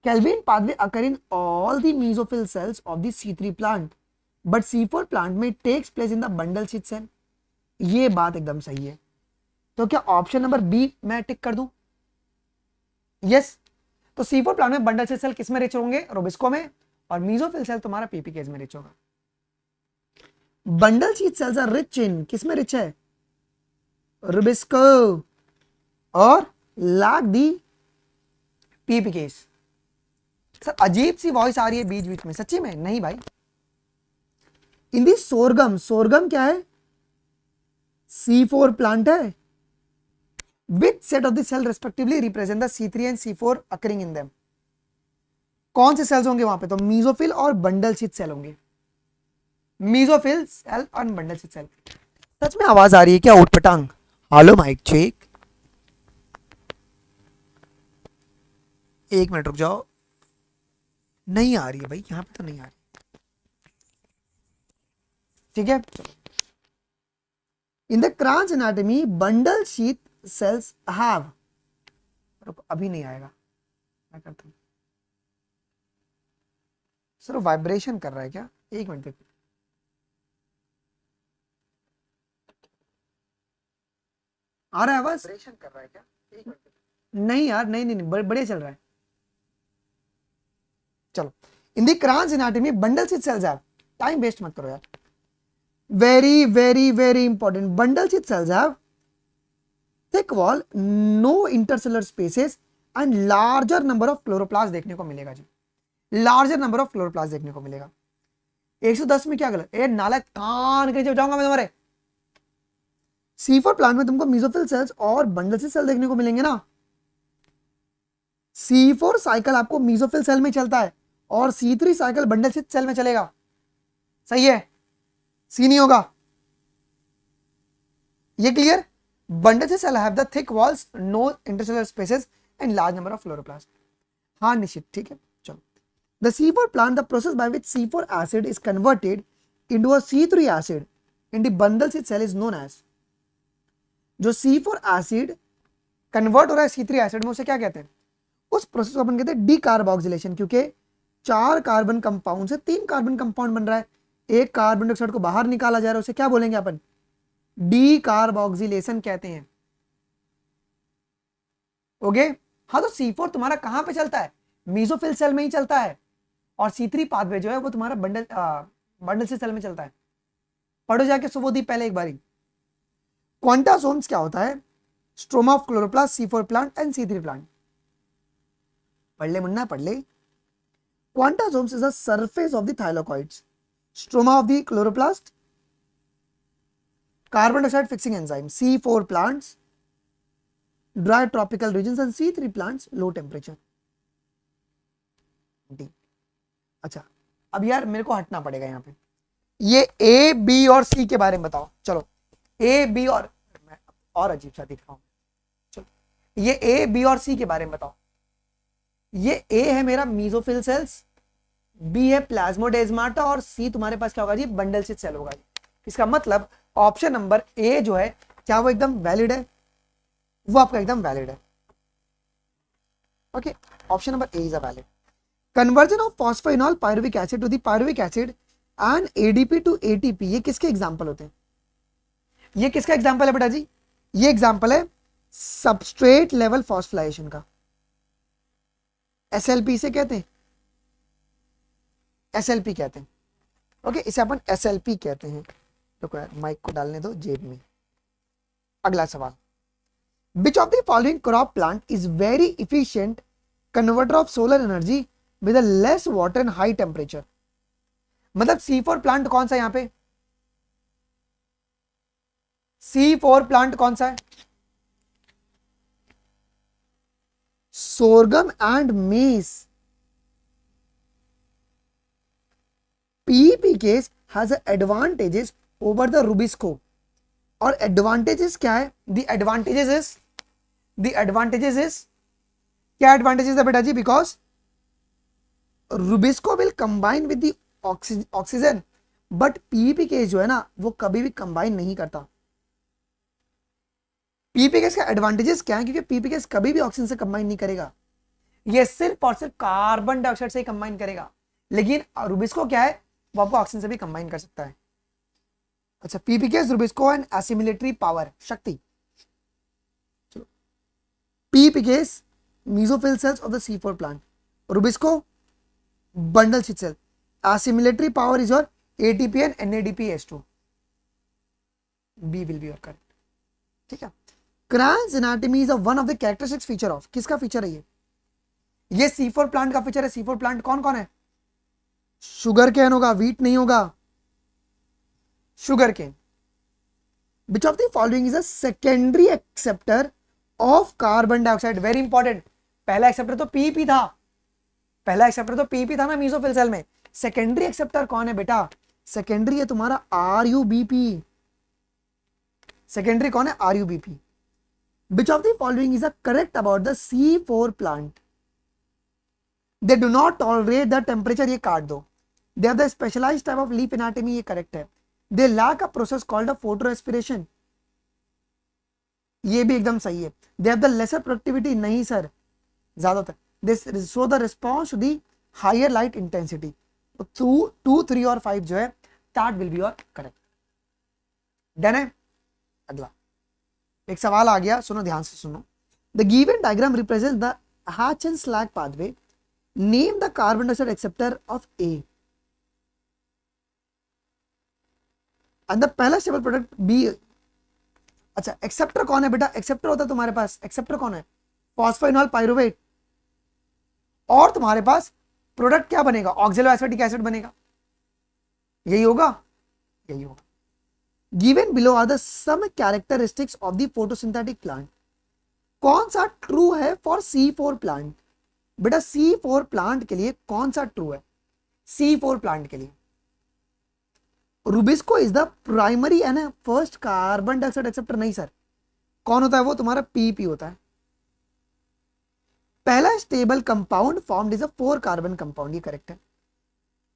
A: Kelvin pathway occur in all the mesophyll cells of the C3 plant, but C4 plant में takes place in the bundle sheath cell. ये बात एकदम सही है। तो क्या ऑप्शन नंबर बी मैं टिक कर दूं? यस। तो C4 प्लांट में बंडल शीथ सेल किस में रिच होंगे? रुबिस्को में, और मीजोफिल सेल तुम्हारा PPKs में रिच होगा। Bundle sheath cells are rich in, किस में रिच है? रुबिस्को। और lack the PPKs। सर अजीब सी वॉइस आ रही है बीच बीच में, सच्ची में नहीं भाई। इन दी सोरगम, सोरगम क्या है? C4 प्लांट है। Which set of the cell respectively represent the C3 and C4 occurring in them? कौन से सेल्स होंगे वहां पे? तो मीजोफिल और बंडल शीथ सेल होंगे। मीजोफिल सेल और बंडल शीथ सेल। सच में आवाज आ रही है क्या उठपटांग? हेलो माइक चेक, एक मिनट रुक जाओ। नहीं आ रही है भाई, यहां पे तो नहीं आ रही। ठीक है, in the Kranz anatomy bundle sheath cells have, अभी नहीं आएगा, मैं करता हूं। सर वाइब्रेशन कर रहा है क्या? एक मिनट देखो, आ रहा है आवाज? वाइब्रेशन कर रहा है क्या? एक मिनट। नहीं यार, नहीं नहीं, नहीं बढ़िया चल रहा है। चलो, in the Kranz anatomy bundle sheath cells have, time waste मत करो यार, very very very important. Bundle sheath cells have thick wall, no intercellular spaces and larger number of chloroplast देखने को मिलेगा जी, लार्जर नंबर ऑफ क्लोरोप्लास्ट देखने को मिलेगा। 110 में क्या गलत? ए नाला कान के जाऊंगा मैं तुम्हारे। C4 प्लांट में तुमको मीजोफिल सेल्स और बंडल शीथ सेल देखने को मिलेंगे ना। C4 साइकिल आपको मीजोफिल सेल में चलता है और C3 cycle bundle sheath cell में चलेगा। सही है, सी नहीं होगा। ये clear? Bundle sheath cell have the thick walls, no intercellular spaces and large number of chloroplast. हाँ निश्चित, ठीक है चलो। The C4 plant, the process by which C4 acid is converted into a C3 acid in the bundle sheath cell is known as। जो C4 acid convert हो रहा है C3 acid में, उसे क्या कहते हैं? उस प्रोसेस को अपन कहते हैं डीकार्बोक्सिलेशन, क्योंकि 4 कार्बन कंपाउंड से 3 कार्बन कंपाउंड बन रहा है, एक कार्बन डाइऑक्साइड को बाहर निकाला जा रहा है, उसे क्या बोलेंगे अपन? डीकार्बोक्सिलेशन कहते हैं। ओके हाँ, तो C4 तुम्हारा कहां पे चलता है? मीजोफिल सेल में ही चलता है, और C3 पाथवे जो है वो तुम्हारा बंडल शीथ सेल में चलता है। पढ़ो जाके सुबोधीप पहले एक बारी। क्वांटासोम्स क्या होता है? Stroma of chloroplast, C4 plant and C3 plant. पढ़ ले मुन्ना, पढ़ ले। Quantasomes is the surface of the thylakoids, stroma of the chloroplast, carbon dioxide fixing enzyme. C4 plants dry tropical regions and C3 plants low temperature. अच्छा अब यार मेरे को हटना पड़ेगा यहाँ पे, ये ए बी और सी के बारे में बताओ। चलो ए बी और अजीब सा दिख रहा हूं, चलो ये ए बी और सी के बारे में बताओ। ये ए है मेरा मीजोफिल सेल्स, बी है प्लाज्मोडेस्माटा और सी तुम्हारे पास क्या होगा जी? बंडल शीथ सेल होगा जी। इसका मतलब ऑप्शन नंबर ए जो है, क्या वो एकदम वैलिड है? वो आपका एकदम वैलिड है। Okay, option number A is a valid. Conversion of phosphoenol pyruvic acid to the pyruvic acid and ADP to ATP, ये किसके एग्जांपल होते हैं? ये किसका एग्जांपल है बेटा जी? ये एग्जांपल है सबस्ट्रेट लेवल फॉस्फोलाइजेशन का। एसएलपी से कहते हैं, एसएलपी कहते हैं। ओके, इसे अपन एसएलपी कहते हैं। देखो यार, माइक को डालने दो जेब में। अगला सवाल, विच of the following crop plant is very efficient converter of solar energy with less water and high temperature? मतलब C4 प्लांट कौन सा? यहां पे C4 प्लांट कौन सा है? Sorghum and maize. PEPKs has advantages over the Rubisco, और advantages क्या है? द एडवांटेजेस इज क्या एडवांटेजेस है बेटा जी? Because Rubisco will combine with the oxygen, but PEPKs जो है ना वो कभी भी कंबाइन नहीं करता। PEPKs का एडवांटेजेस क्या है? क्योंकि PEPKs कभी भी ऑक्सीजन से कंबाइन नहीं करेगा, ये सिर्फ और सिर्फ कार्बन डाइऑक्साइड से ही कंबाइन करेगा। लेकिन Rubisco क्या है? वो आपको ऑक्सीजन से भी कंबाइन कर सकता है। अच्छा, PEPKs, Rubisco and assimilatory power, शक्ति। चलो, PEPKs mesophil cells of the C4 plant, Rubisco bundle sheath cell, assimilatory power is your ATP and NADPH2। B will be your correct। ठीक है, क्रैंस anatomy is one of the characteristics feature of, किसका feature है ये C4 plant का feature है। C4 plant कौन कौन है? शुगर केन होगा, व्हीट नहीं होगा, sugar cane. Which of the following is a secondary acceptor of carbon dioxide? Very important. पहला एक्सेप्टर तो पीपी था, पहला एक्सेप्टर तो पीपी था ना मीसोफिल सेल में। सेकेंडरी एक्सेप्टर कौन है बेटा? सेकेंडरी है तुम्हारा आरयूबीपी। सेकेंडरी कौन है? RuBP. Which of the following is a correct about the C4 plant? They do not tolerate the temperature, ये काट दो। They have the specialized type of leaf anatomy, ये करेक्ट है। They lack a process called a photorespiration, ये भी एकदम सही है। They have the lesser productivity, नहीं सर, ज्यादातर। They show the response to the higher light intensity. 2, 3 और 5 जो है that will be your correct। Done है। अगला एक सवाल आ गया, सुनो ध्यान से सुनो। The given diagram represents the Hatch and Slack pathway. Name the carbon dioxide acceptor of A. And the पहला स्टेबल प्रोडक्ट B। अच्छा, एक्सेप्टर कौन है बेटा? एक्सेप्टर होता है तुम्हारे पास, एक्सेप्टर कौन है? Phosphoenol pyruvate. और तुम्हारे पास प्रोडक्ट क्या बनेगा? ऑक्सैलो एसिटिक एसिड बनेगा, यही होगा, यही होगा। Given below are the some characteristics of the photosynthetic plant. कौन सा ट्रू है फॉर C4 प्लांट? बेटा C4 प्लांट के लिए कौन सा ट्रू है? C4 प्लांट के लिए रुबिस्को इज द प्राइमरी है ना, फर्स्ट कार्बन डाइऑक्साइड एक्सेप्टर। नहीं सर, कौन होता है वो? तुम्हारा पीपी होता है। पहला stable compound formed is a 4 carbon compound, ये करेक्ट है।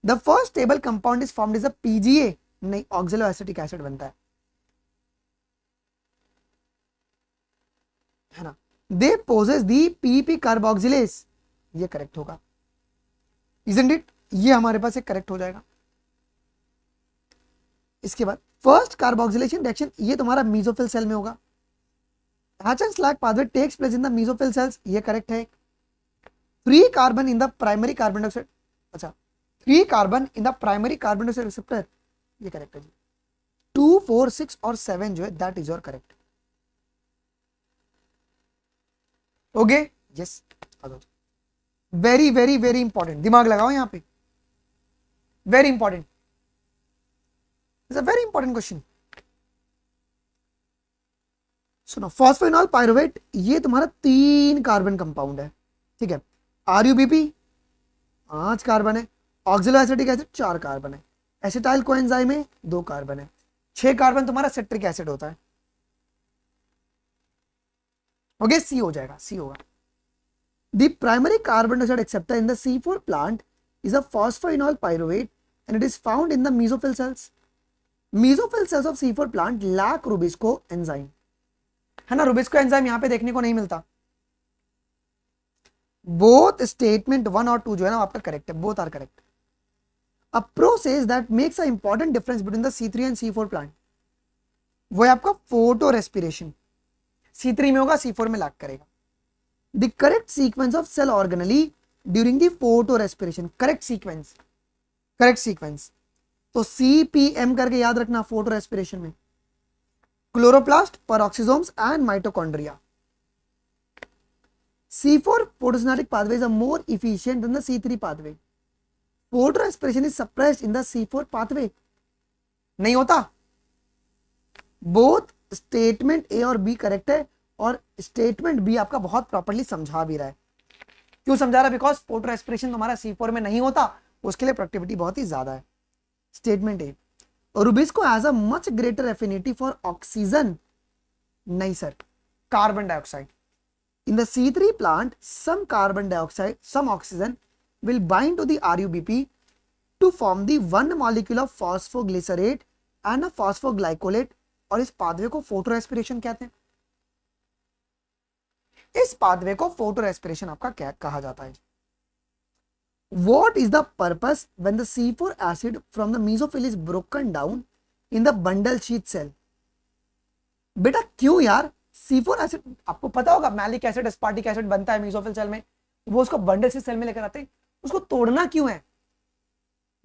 A: The first stable compound is formed is a PGA, नहीं, ऑक्सैलो एसिटिक एसिड बनता है ना। They possess the PP carboxylase, ये करेक्ट होगा, इजंट इट? ये हमारे पास एक करेक्ट हो जाएगा। इसके बाद फर्स्ट कार्बोक्सिलेशन रिएक्शन, ये तुम्हारा मीसोफिल सेल में होगा। Hatch and Slack pathway takes place in the mesophyll cells, ये करेक्ट है। 3 carbon in the primary carbon dioxide, अच्छा 3 carbon in the primary carbon dioxide receptor, ये करेक्ट है जी। 2, 4, 6 और 7 जो है that is your correct. Okay, yes. Very very very important, दिमाग लगाओ यहाँ पे, very important, it's a very important question. सुनो, फॉस्फोइनॉल पाइरुवेट, ये तुम्हारा 3 कार्बन कंपाउंड है, ठीक है। आरयूबीपी 5 कार्बन है, ऑक्सैलो एसिटिक एसिड 4 कार्बन है, एसिटाइल कोएंजाइम में 2 कार्बन है, 6 कार्बन तुम्हारा सिट्रिक एसिड होता है। ओके, सी हो जाएगा, सी होगा। The primary carbon dioxide acceptor in the C4 plant is a phosphoenol pyruvate and it is found in the mesophyll cells. Mesophyll cells of C4 plant lack Rubisco enzyme, है ना। Rubisco enzyme यहाँ पे देखने को नहीं मिलता। Both statement 1 और 2 जो है ना आपका करेक्ट है, both are correct. A process that makes an important difference between the C3 and C4 plant, वो है आपका फोटो रेस्पिरेशन। C3 में होगा, C4 में लैक करेगा। The correct sequence of cell organelle during the photorespiration, correct sequence, correct sequence। तो CPM करके याद रखना फोटो रेस्पिरेशन में, chloroplast, peroxisomes and mitochondria. C4 photosynthetic pathway is a more efficient than the C3 pathway. Photorespiration is suppressed in the C4 pathway, नहीं होता। Both statement A और B correct है और स्टेटमेंट बी आपका बहुत properly समझा भी रहा है। क्यों समझा रहा है? बिकॉज फोटो रेस्पिरेशन तुम्हारा C4 में नहीं होता, उसके लिए प्रोडक्टिविटी बहुत ही ज्यादा है। Statement A, Rubisco has a much greater affinity for oxygen, नहीं sir, carbon dioxide. In the C3 plant some carbon dioxide, some oxygen will bind to the RUBP to form the 1 molecule of phosphoglycerate and a phosphoglycolate, और इस pathway को photo respiration कहते हैं। इस pathway को photo respiration आपका क्या कहा जाता है? What is the purpose when the C4 acid from the mesophyll is broken down in the bundle sheath cell? बेटा क्यों यार? C4 एसिड आपको पता होगा, मैलिक एसिड, एस्पार्टिक एसिड बनता है मेसोफिल सेल में, वो उसको बंडल शीथ सेल में लेकर आते हैं। उसको तोड़ना क्यों है?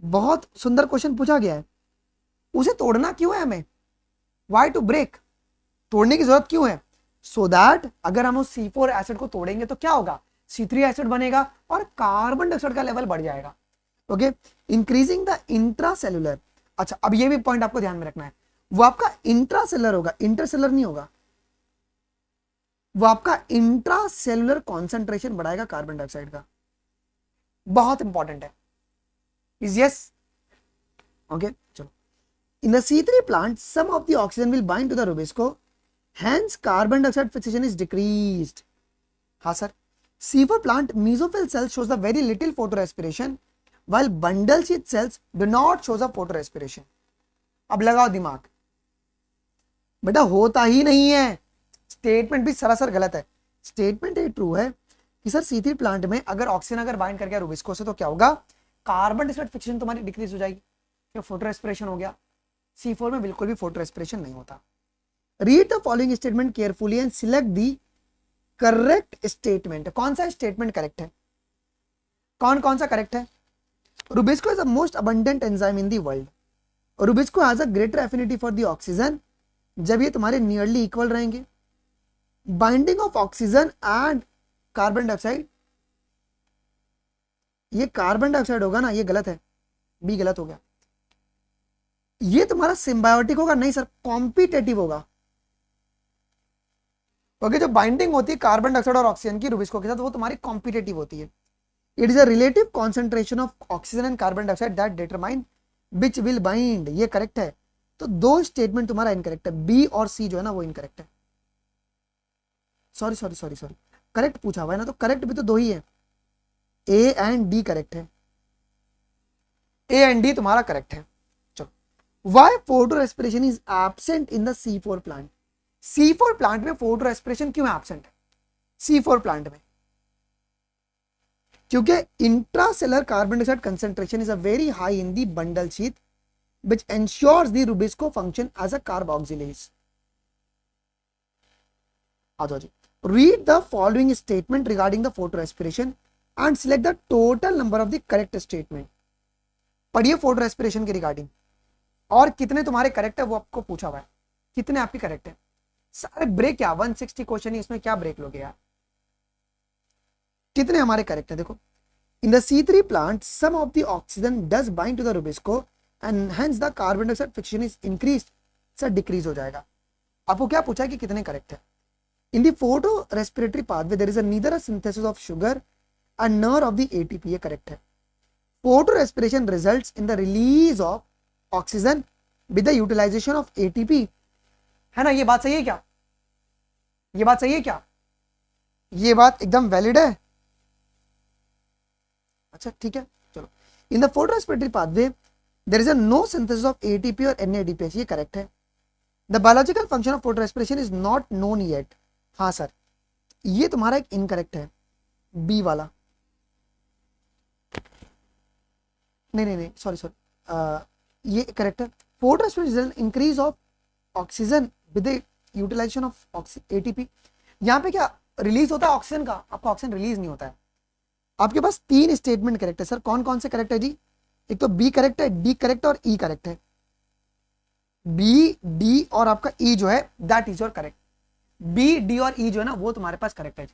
A: बहुत सुंदर क्वेश्चन पूछा गया है। उसे तोड़ना क्यों है हमें? Why to break? तोड़ने की जरूरत क्यों है? सो दैट अगर हम उस C4 एसिड को तोड़ेंगे तो क्या होगा, C3 एसिड बनेगा और कार्बन डाइऑक्साइड का लेवल बढ़ जाएगा। Okay, increasing the intracellular. अच्छा, अब ये भी पॉइंट आपको ध्यान में रखना है, वो आपका इंट्रासेलुलर होगा, इंटरसेलुलर नहीं होगा, वो आपका इंट्रासेलुलर कॉन्सेंट्रेशन बढ़ाएगा कार्बन डाइऑक्साइड का। बहुत इंपॉर्टेंट है, इज यस। ओके, चलो। In the C3 plant some of the oxygen will bind to the rubisco, hence carbon dioxide fixation is decreased. हाँ sir, C4 plant mesophyll cells shows a very little photorespiration while bundle sheath cells do not shows a photorespiration. अब लगाओ दिमाग, बेटा होता ही नहीं है, statement भी सरासर गलत है। स्टेटमेंट ये ट्रू है कि सर C3 प्लांट में अगर ऑक्सीजन अगर बाइंड कर गया रूबिस्को से तो क्या होगा, कार्बन डाइऑक्साइड फिक्सेशन तुम्हारी डिक्रीज हो जाएगी, क्या फोटो रेस्पिरेशन हो गया। C4 में बिल्कुल भी फोटो रेस्पिरेशन नहीं होता। Read the following statement carefully and select the correct statement. कौन सा स्टेटमेंट करेक्ट है, कौन कौन सा करेक्ट है। Rubisco is the most abundant enzyme in the world. Rubisco has a greater affinity for the oxygen. जब ये तुम्हारे नियरली इक्वल रहेंगे। Binding of oxygen and carbon dioxide, ये कार्बन डाइऑक्साइड होगा ना, ये गलत है, बी गलत हो गया। ये तुम्हारा सिम्बायोटिक होगा, नहीं सर कॉम्पिटेटिव होगा। क्योंकि जो बाइंडिंग होती है कार्बन डाइऑक्साइड और ऑक्सीजन की रूबिस्को के साथ, वो तुम्हारी कॉम्पिटेटिव होती है। It is a relative concentration of oxygen and carbon dioxide that determine which will bind, ये करेक्ट है। तो दो स्टेटमेंट तुम्हारा इनकरेक्ट है, बी और सी जो है ना वो इनकरेक्ट है। सॉरी, करेक्ट पूछा हुआ है ना, तो करेक्ट भी तो दो ही है, ए एंड डी करेक्ट है, ए एंड डी तुम्हारा करेक्ट है। चलो, why photo respiration is absent in the C4 plant. C4 plant में फोटो रेस्पिरेशन क्यों एब्सेंट है C4 प्लांट में, क्योंकि intracellular carbon dioxide concentration is a very high in the bundle sheath which ensures the Rubisco function as a carboxylase. आ जाओ जी, read the following statement regarding the photorespiration and select the total number of the correct statement. पढ़िए photo respiration के regarding और कितने तुम्हारे correct है वो आपको पूछा हुआ है, कितने आपके करेक्ट है। सारे ब्रेक क्या 160 क्वेश्चन है, इसमें क्या ब्रेक लोगे यार, कितने हमारे करेक्ट है। देखो, in the C3 plant some of the oxygen does bind to the rubisco and hence the carbon dioxide fixation is increased, sir decrease हो जाएगा। आपको क्या पूछा है कि कितने करेक्ट है। In the photo respiratory pathway there is neither a synthesis of sugar and nor of the ATP, ये करेक्ट है। Photo respiration results in the release of oxygen with the utilisation of ATP, है ना। ये बात सही है क्या, ये बात सही है क्या, ये बात एकदम वैलिड है। अच्छा ठीक है, चलो। In the photo respiratory pathway there is a no synthesis of ATP और NADPH, ये करेक्ट है। The biological function of photorespiration is not known yet, हाँ सर, ये तुम्हारा एक इनकरेक्ट है, बी वाला। नहीं सॉरी, ये करेक्ट है। Photorespiration increase of oxygen with the utilisation of ATP, यहाँ पे क्या रिलीज होता है ऑक्सीजन का, आपका ऑक्सीजन रिलीज नहीं होता है। आपके पास तीन स्टेटमेंट करेक्ट है सर, कौन कौन से करेक्ट है जी। एक तो बी करेक्ट है, डी करेक्ट और ई करेक्ट है। बी डी और आपका ई जो है that is your correct, B D और ई जो है ना वो तुम्हारे पास करेक्ट है।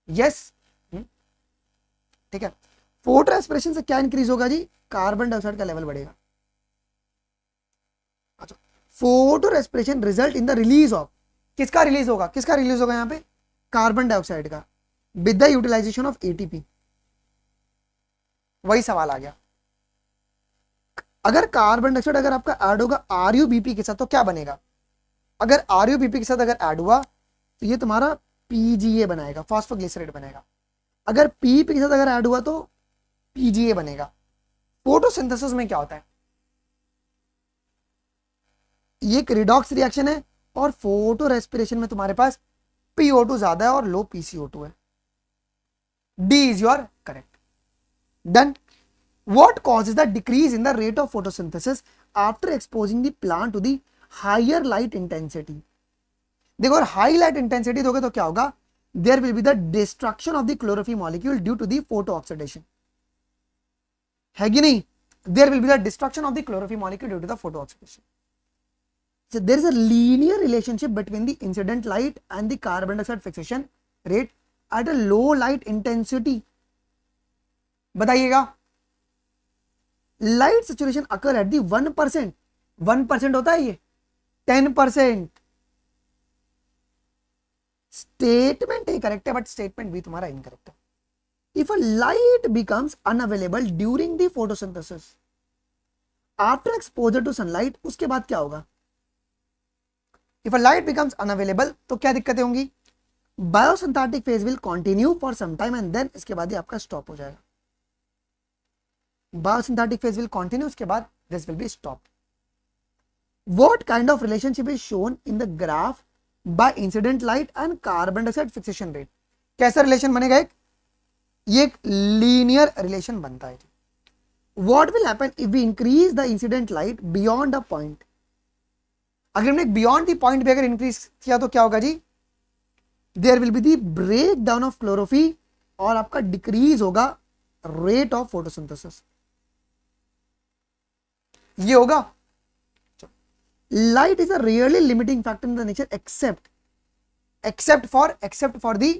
A: यस ठीक है। फोटो रेस्पिरेशन से क्या इंक्रीज होगा जी, कार्बन डाइऑक्साइड का लेवल बढ़ेगा। अच्छा, photo respiration result in the release of, किसका रिलीज होगा, किसका रिलीज होगा यहाँ पे, कार्बन डाइऑक्साइड का with the utilisation of ATP। वही सवाल आ गया, अगर कार्बन डाइऑक्साइड अगर आपका ऐड होगा RuBP के साथ तो क्या बनेगा। अगर RuBP के साथ अगर ऐड हुआ तो ये तुम्हारा PGA बनाएगा, फॉस्फोग्लिसराइड बनेगा। अगर PP के साथ अगर ऐड हुआ तो PGA बनेगा। फोटोसिंथेसिस में क्या होता है, ये एक रिडॉक्स रिएक्शन है और फोटो रेस्पिरेशन में तुम्हारे पास PO2 ज्यादा है और लो PCO2 है। D is your correct. Done. What causes the decrease in the rate of photosynthesis after exposing the plant to the higher light intensity? देखो, अगर हाई लाइट इंटेंसिटी दोगे तो क्या होगा, there will be the destruction of the chlorophyll molecule due to the photo-oxidation, है कि नहीं। There will be the destruction of the chlorophyll molecule due to the photo-oxidation. there is a linear relationship between the incident light and the carbon dioxide fixation rate at a low light intensity. बताइएगा, light saturation occur at the 1%, 1% होता है ये 10%. Statement A correct है but statement B तुम्हारा incorrect है. If a light becomes unavailable during the photosynthesis after exposure to sunlight, उसके बाद क्या होगा? If a light becomes unavailable तो क्या दिक्कतें होंगी? Biosynthetic phase will continue for some time and then इसके बाद ही आपका स्टॉप हो जाएगा. बायोसिंथेटिक फेज विल कंटिन्यू, उसके बाद this will be stop. What kind of relationship is shown in the graph by incident light and carbon dioxide fixation rate? कैसा relation बनेगा? ये एक लीनियर रिलेशन बनता है. What will happen if we increase the incident light beyond a point? अगर हमने beyond the point भी अगर इंक्रीज किया तो क्या होगा जी? There will be the break down of chlorophyll और आपका डिक्रीज होगा रेट ऑफ फोटोसिंथेसिस. ये होगा. Light is a rarely limiting factor in the nature except for the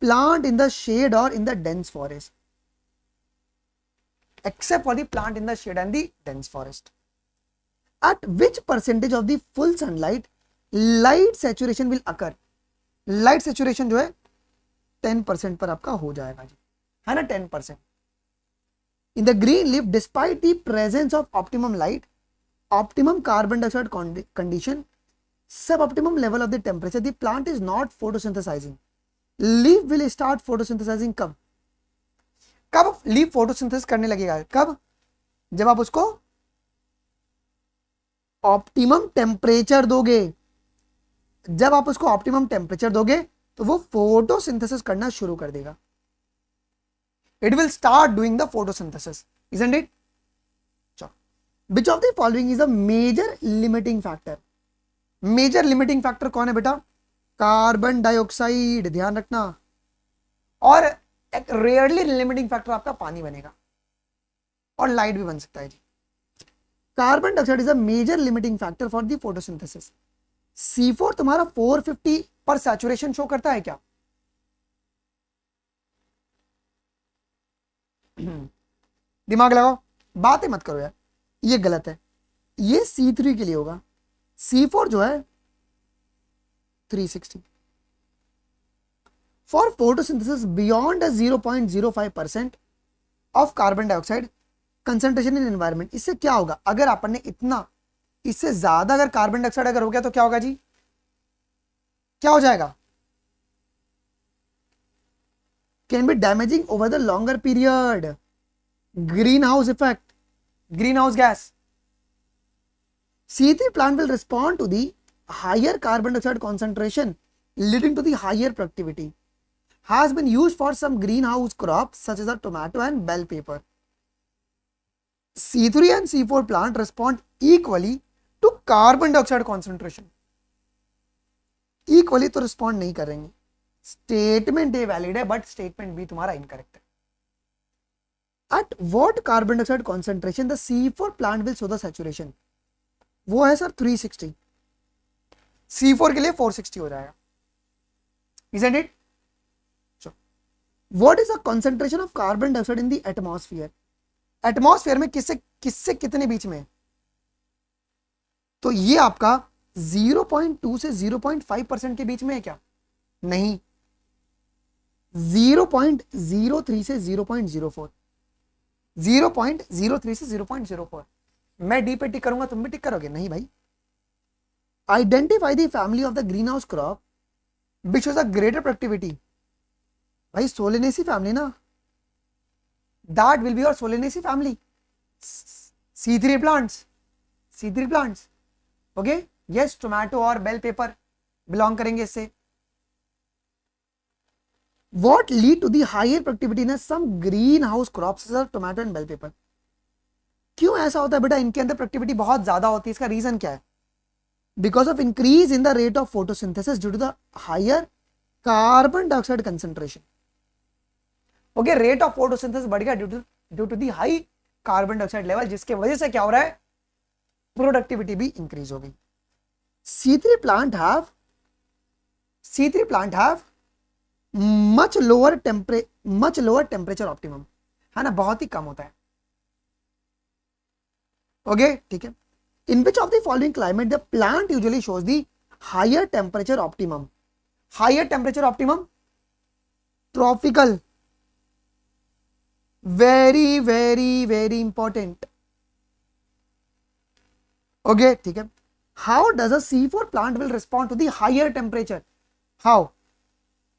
A: plant in the shade or in the dense forest. Except for the plant in the shade and the dense forest. At which percentage of the full sunlight light saturation will occur? Light saturation जो है 10% पर आपका हो जाएगा जी, है ना, 10%. In the green leaf, despite the presence of optimum light, optimum carbon dioxide condition, suboptimum level of the temperature, the plant is not photosynthesizing. Leaf will start photosynthesizing कब? कब लीफ फोटोसिंथेसिस करने लगेगा? कब? जब आप उसको ऑप्टिमम टेम्परेचर दोगे. जब आप उसको ऑप्टिमम टेम्परेचर दोगे तो वो फोटोसिंथेसिस करना शुरू कर देगा. It will start doing the photosynthesis, isn't it? Which of the following is a major limiting factor? Major limiting factor कौन है बेटा? कार्बन डाइऑक्साइड, ध्यान रखना. और एक रेयरली लिमिटिंग फैक्टर आपका पानी बनेगा और लाइट भी बन सकता है जी. Carbon dioxide is a major limiting factor for the photosynthesis. C4 तुम्हारा 450 पर सैचुरेशन शो करता है क्या? दिमाग लगाओ, बातें मत करो यार, ये गलत है. ये C3 के लिए होगा. C4 जो है 360. For photosynthesis beyond a 0.05% of carbon dioxide concentration in environment, इससे क्या होगा? अगर अपन ने इतना, इससे ज्यादा अगर कार्बन डाइऑक्साइड अगर हो गया तो क्या होगा जी? क्या हो जाएगा? Can be damaging over the longer period. Greenhouse effect, greenhouse gas. C3 plant will respond to the higher carbon dioxide concentration leading to the higher productivity. Has been used for some greenhouse crops such as a tomato and bell pepper. C3 and C4 plant respond equally to carbon dioxide concentration. Equally तो respond नहीं करेंगे. Statement A valid है but statement B तुम्हारा incorrect है. At what carbon dioxide concentration the C4 plant will show the saturation? वो है sir 360. C4 के लिए 460 हो जाएगा. Isn't it? What is the concentration of carbon dioxide in the atmosphere? Atmosphere में किससे कितने बीच में? तो ये आपका 0.2 से 0.5% के बीच में है क्या? नहीं, 0.03 से 0.04. 0.03 से 0.04. मैं डी पे टिक करूंगा, तुम भी टिक करोगे? नहीं भाई. Identify the family of the greenhouse crop which shows a greater productivity. भाई सोलेनेसी फैमिली ना, that will be your Solanaceae family. C3 plants, C3 plants. Okay, yes, tomato और बेल पेपर बिलोंग करेंगे इससे. What lead to the higher productivity in some greenhouse crops such as tomato and bell pepper? क्यों ऐसा होता है बेटा? इनके अंदर प्रोडक्टिविटी बहुत ज्यादा होती है. इसका रीजन क्या है? Because of increase in the rate of photosynthesis due to the higher carbon dioxide concentration. Okay, rate of photosynthesis बढ़ गया due to the high carbon dioxide level, जिसके वजह से क्या हो रहा है? प्रोडक्टिविटी भी इंक्रीज हो गई. C3 plant have much lower temperature optimum, है ना, बहुत ही कम होता है. ओके ठीक है. In which of the following climate the plant usually shows the higher temperature optimum? Higher temperature optimum, tropical. Very very very important. Okay ठीक है. How does a C4 plant will respond to the higher temperature? How?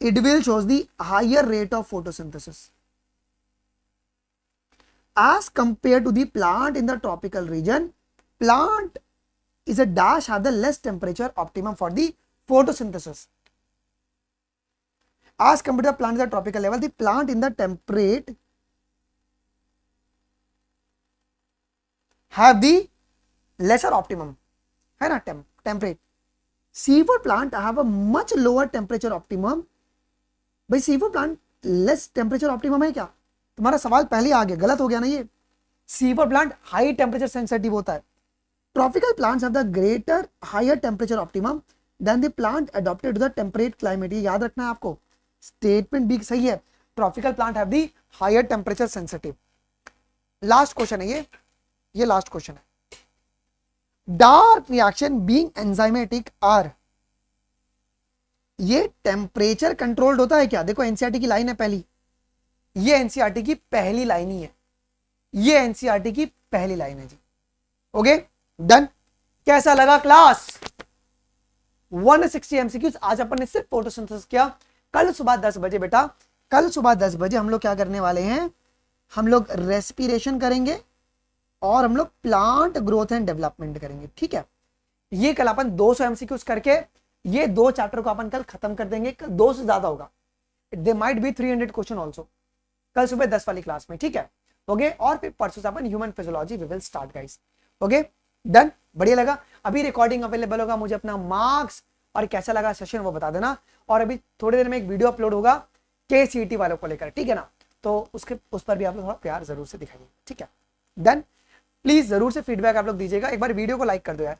A: It will shows the higher rate of photosynthesis as compared to the plant in the tropical region. Plant is a dash have the less temperature optimum for the photosynthesis as compared to the plant in the tropical level. The plant in the temperate have the lesser optimum, है ना, temperate. C4 plant have a much lower temperature optimum. भाई C4 plant less temperature optimum है क्या? तुम्हारा सवाल पहले आ गया, गलत हो गया ना ये. C4 plant high temperature sensitive होता है. Tropical plants have the greater higher temperature optimum than the plant adopted to the temperate climate. ये याद रखना है आपको, स्टेटमेंट भी सही है. Tropical plant have the higher temperature sensitive. Last question है ये लास्ट क्वेश्चन है. Dark reaction being enzymatic are, ये टेम्परेचर कंट्रोल्ड होता है क्या? देखो एनसीईआरटी की लाइन है पहली, ये एनसीईआरटी की पहली लाइन ही है, ये एनसीईआरटी की पहली लाइन है जी. Okay done. कैसा लगा क्लास? 160 एमसीक्यूज आज अपन ने सिर्फ फोटोसिंथेसिस किया. कल सुबह 10 बजे बेटा, कल सुबह 10 बजे हम लोग क्या करने वाले हैं, हम लोग रेस्पिरेशन करेंगे और हम लोग प्लांट ग्रोथ एंड डेवलपमेंट करेंगे. ठीक है, ये कल अपन 200 एमसीक्यूज करके ये 2 चैप्टर को अपन कल खत्म कर देंगे. 2 से ज्यादा होगा, they might be 300 question also कल सुबह 10 वाली क्लास में. ठीक है ओके. और फिर परसों से अपन human physiology we will start guys. Okay done. बढ़िया लगा. अभी रिकॉर्डिंग अवेलेबल होगा, मुझे अपना मार्क्स और कैसा लगा सेशन वो बता देना. और अभी थोड़ी देर में एक वीडियो अपलोड होगा KCET वालों को लेकर, ठीक है ना, तो उस पर भी आप लोग थोड़ा प्यार जरूर से दिखाइए. ठीक है डन. प्लीज जरूर से फीडबैक आप लोग दीजिएगा. एक बार वीडियो को लाइक कर दो यार,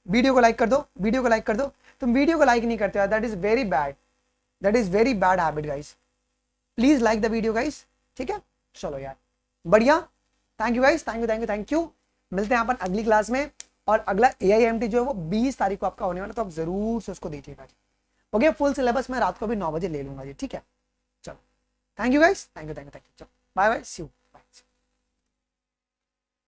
A: वीडियो को लाइक कर दो, वीडियो को लाइक कर दो. तुम वीडियो को लाइक नहीं करते हो, that is very bad, that is very bad habit guys. Please like the video guys. ठीक है चलो यार बढ़िया. Thank you guys, thank you thank you thank you. मिलते हैं अपन अगली क्लास में. और अगला AIMT जो है वो 20 तारीख को आपका होने वाला, तो आप जरूर से उसको दीजिएगा. ओके फुल सिलेबस मैं रात को भी 9 बजे ले लूंगा जी. ठीक है चलो thank you guys, thank you thank you thank you. चलो बाय बाय, सी यू.